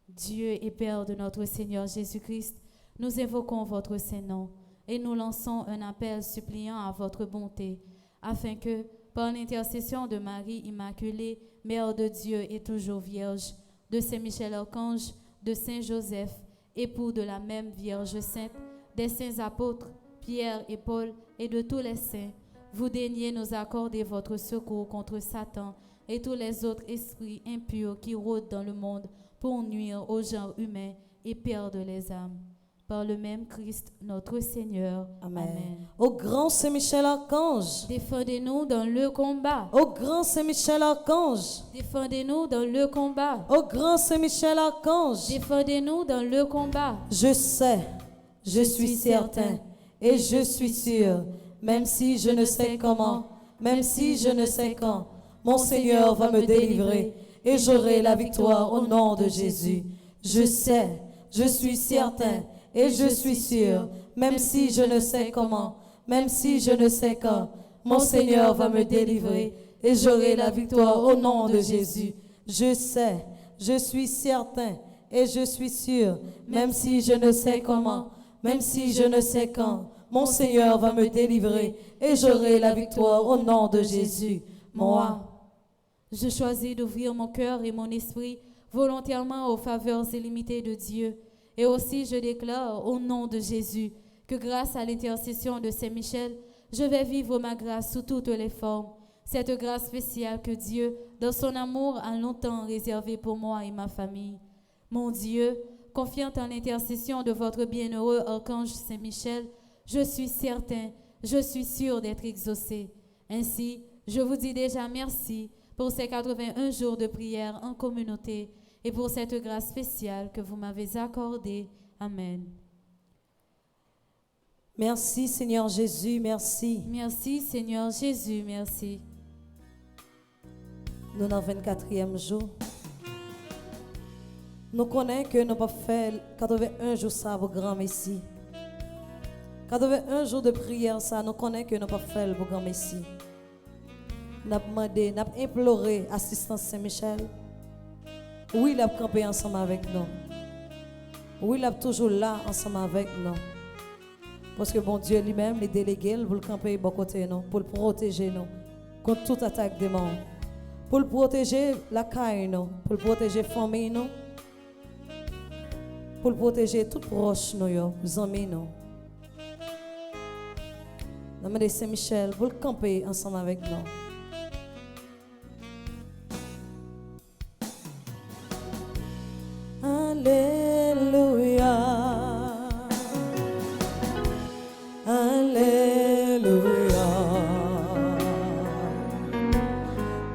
Dieu et Père de notre Seigneur Jésus-Christ, nous évoquons votre Saint-Nom et nous lançons un appel suppliant à votre bonté, afin que, par l'intercession de Marie Immaculée, Mère de Dieu et toujours Vierge, de Saint Michel Archange, de Saint Joseph, époux de la même Vierge Sainte, des saints apôtres, Pierre et Paul, et de tous les saints, vous daignez nous accorder votre secours contre Satan et tous les autres esprits impurs qui rôdent dans le monde pour nuire au genre humain et perdre les âmes. Par le même Christ, notre Seigneur. Amen. Au grand Saint Michel Archange, défendez-nous dans le combat. Au grand Saint Michel Archange, défendez-nous dans le combat. Au grand Saint Michel Archange, défendez-nous dans le combat. Je sais, je suis certain et je suis sûr, même si je ne sais comment, même si je ne sais quand, mon Seigneur va me délivrer et j'aurai la victoire au nom de Jésus. Je sais, je suis certain et je suis sûr, même si je ne sais comment, même si je ne sais quand, mon Seigneur va me délivrer et j'aurai la victoire au nom de Jésus. Je sais, je suis certain et je suis sûr, même si je ne sais comment, même si je ne sais quand, mon Seigneur va me délivrer et j'aurai la victoire au nom de Jésus. Moi, je choisis d'ouvrir mon cœur et mon esprit volontairement aux faveurs illimitées de Dieu. Et aussi je déclare au nom de Jésus que grâce à l'intercession de Saint Michel, je vais vivre ma grâce sous toutes les formes. Cette grâce spéciale que Dieu, dans son amour, a longtemps réservée pour moi et ma famille. Mon Dieu, confiant en l'intercession de votre bienheureux archange Saint Michel, je suis certain, je suis sûr d'être exaucé. Ainsi, je vous dis déjà merci pour ces 81 jours de prière en communauté et pour cette grâce spéciale que vous m'avez accordée. Amen. Merci Seigneur Jésus, merci. Merci Seigneur Jésus, merci. Nous dans le 24e jour. Nous connaissons que nous pas fait 81 jours ça pour grand Messie. 81 jours de prière ça, nous connaissons que nous pas fait pour grand Messie. Nous avons demandé, nous avons imploré assistance Saint-Michel. Oui, il a campé ensemble avec nous. Oui, il est toujours là ensemble avec nous. Parce que bon Dieu lui-même, les délégués, pour le camper bon côté nous, pour le protéger nous contre toute attaque des morts. Pour le protéger la caille nous, pour le protéger la famille nous, pour le protéger tout proche nous, les amis nous. Nous demandons Saint-Michel pour le camper ensemble avec nous. Alléluia, Alléluia,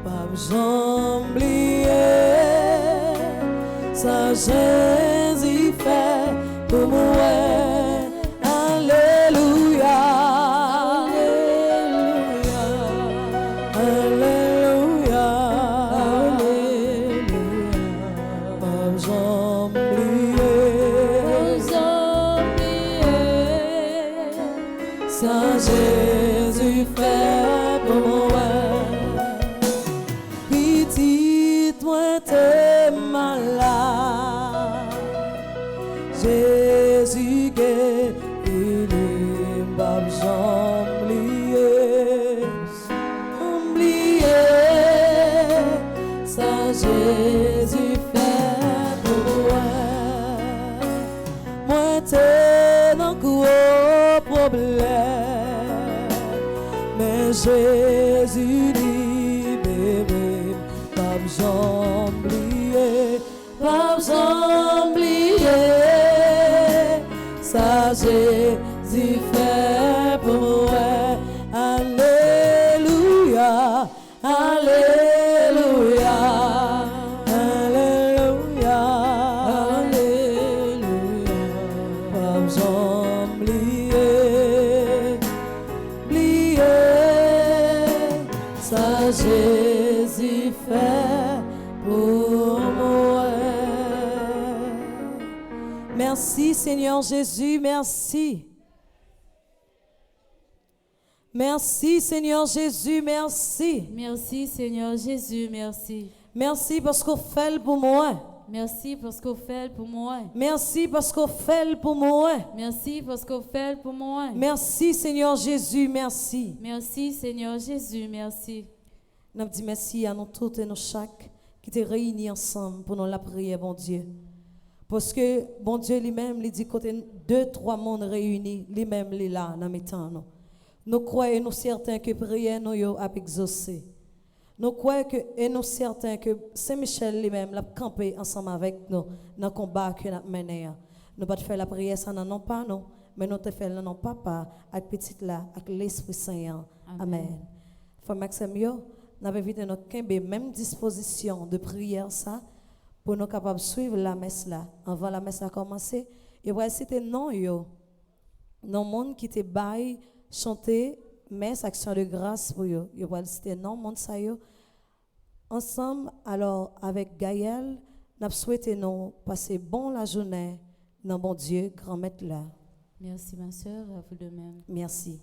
pas j'oublier, ça Jésus fait pour moi. Alléluia, Alléluia, pour moi. Petite moi t'es malade, Jésus guérit, il m'a oublié, ça Jésus fait pour moi. Moi t'es dans gros problème, mais Jésus dit bébé, pas besoin oublier, pas besoin oublier, ça Jésus fait pour moi. Alléluia, alléluia, alléluia, alléluia, pas besoin oublier, oublier, ça Jésus fait pour moi. Merci Seigneur Jésus, merci. Merci Seigneur Jésus, merci. Merci Seigneur Jésus, merci. Merci parce qu'on fait pour moi. Merci parce qu'on fait pour moi. Merci parce qu'on fait pour moi. Merci parce qu'on fait pour moi. Merci Seigneur Jésus, merci. Merci Seigneur Jésus, merci. Nous disons merci à nous tous et nous chaque qui te réunis ensemble pour nous la prière, bon Dieu. Parce que bon Dieu lui-même, il dit côté 2-3 mondes réunis, lui-même il est là dans mes temps. Nous croyons, nous certains que prière nous a exaucé. Nous croyons que et nous certains que Saint-Michel lui-même l'a campé ensemble avec nous dans le combat que nous avons mené. Nous pas faire la prière ça non pas non, mais nous te faire non papa avec petite là avec l'Esprit Saint. Amen. Frère Maxime yo, nous avons invité nos même disposition de prière ça pour nous capables de suivre la messe là. Avant la messe a commencé, et voilà c'était non yo. Non monde qui te baille chanter messe action de grâce pour eux. Yo voilà c'était non monde ça yo. Ensemble alors avec Gaël, nous souhaitons nous passer bon la journée dans bon Dieu grand maître là. Merci ma sœur, à vous de même. Merci.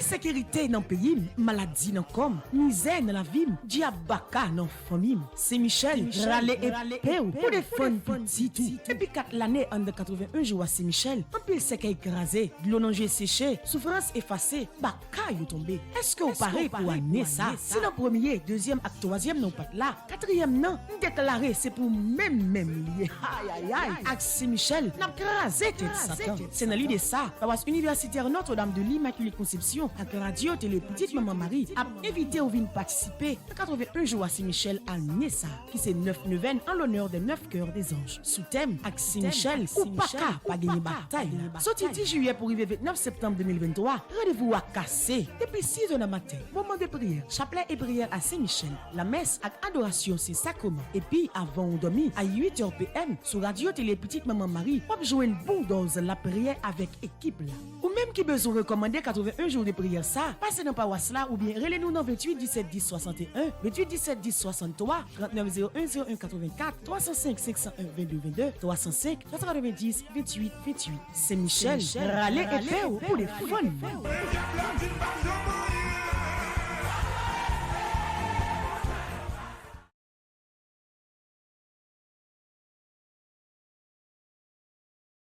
Insécurité dans le pays, maladie dans le corps, misère dans la vie, diabaka dans la famille. Saint-Michel, râler et péou pour défendre petit tout. Depuis 4 l'année en 81 jours à Saint-Michel, un pile sec écrasé, de l'eau non séché, souffrance effacée, baka you tombé. Est-ce que vous parlez pour année ça? Si le premier, deuxième et troisième non pas là, quatrième non, déclaré c'est pour même lié. Aïe aïe aïe. Avec Saint-Michel, n'a crasé tête Satan. C'est dans l'idée ça, la universitaire Notre-Dame de l'Immaculée Conception avec radio télé petite maman Marie a invité ou vient participer à 81 jours à Saint-Michel à Nessa qui c'est 9 neuvaines en l'honneur des 9 cœurs des anges sous thème avec Saint-Michel ou pas gagner bataille. Sorti 10 juillet pour arriver 29 septembre 2023, rendez-vous à Cassé depuis 6 heures du matin. Moment de prière, chapelet et prière à Saint-Michel. La messe avec adoration c'est sacrement. Et puis avant on dormit à 8h PM sur radio télé petite maman Marie, on jouer une bonne dose la prière avec équipe là. Ou même qui besoin recommander 81 jours de prière ça, passez dans paroisse là ou bien relez-nous dans 28 17 10 61, 28 17 10 63, 39 01 01 84, 305 501 22 22, 305 390 28 28. Saint-Michel, râler et paix pour les fun.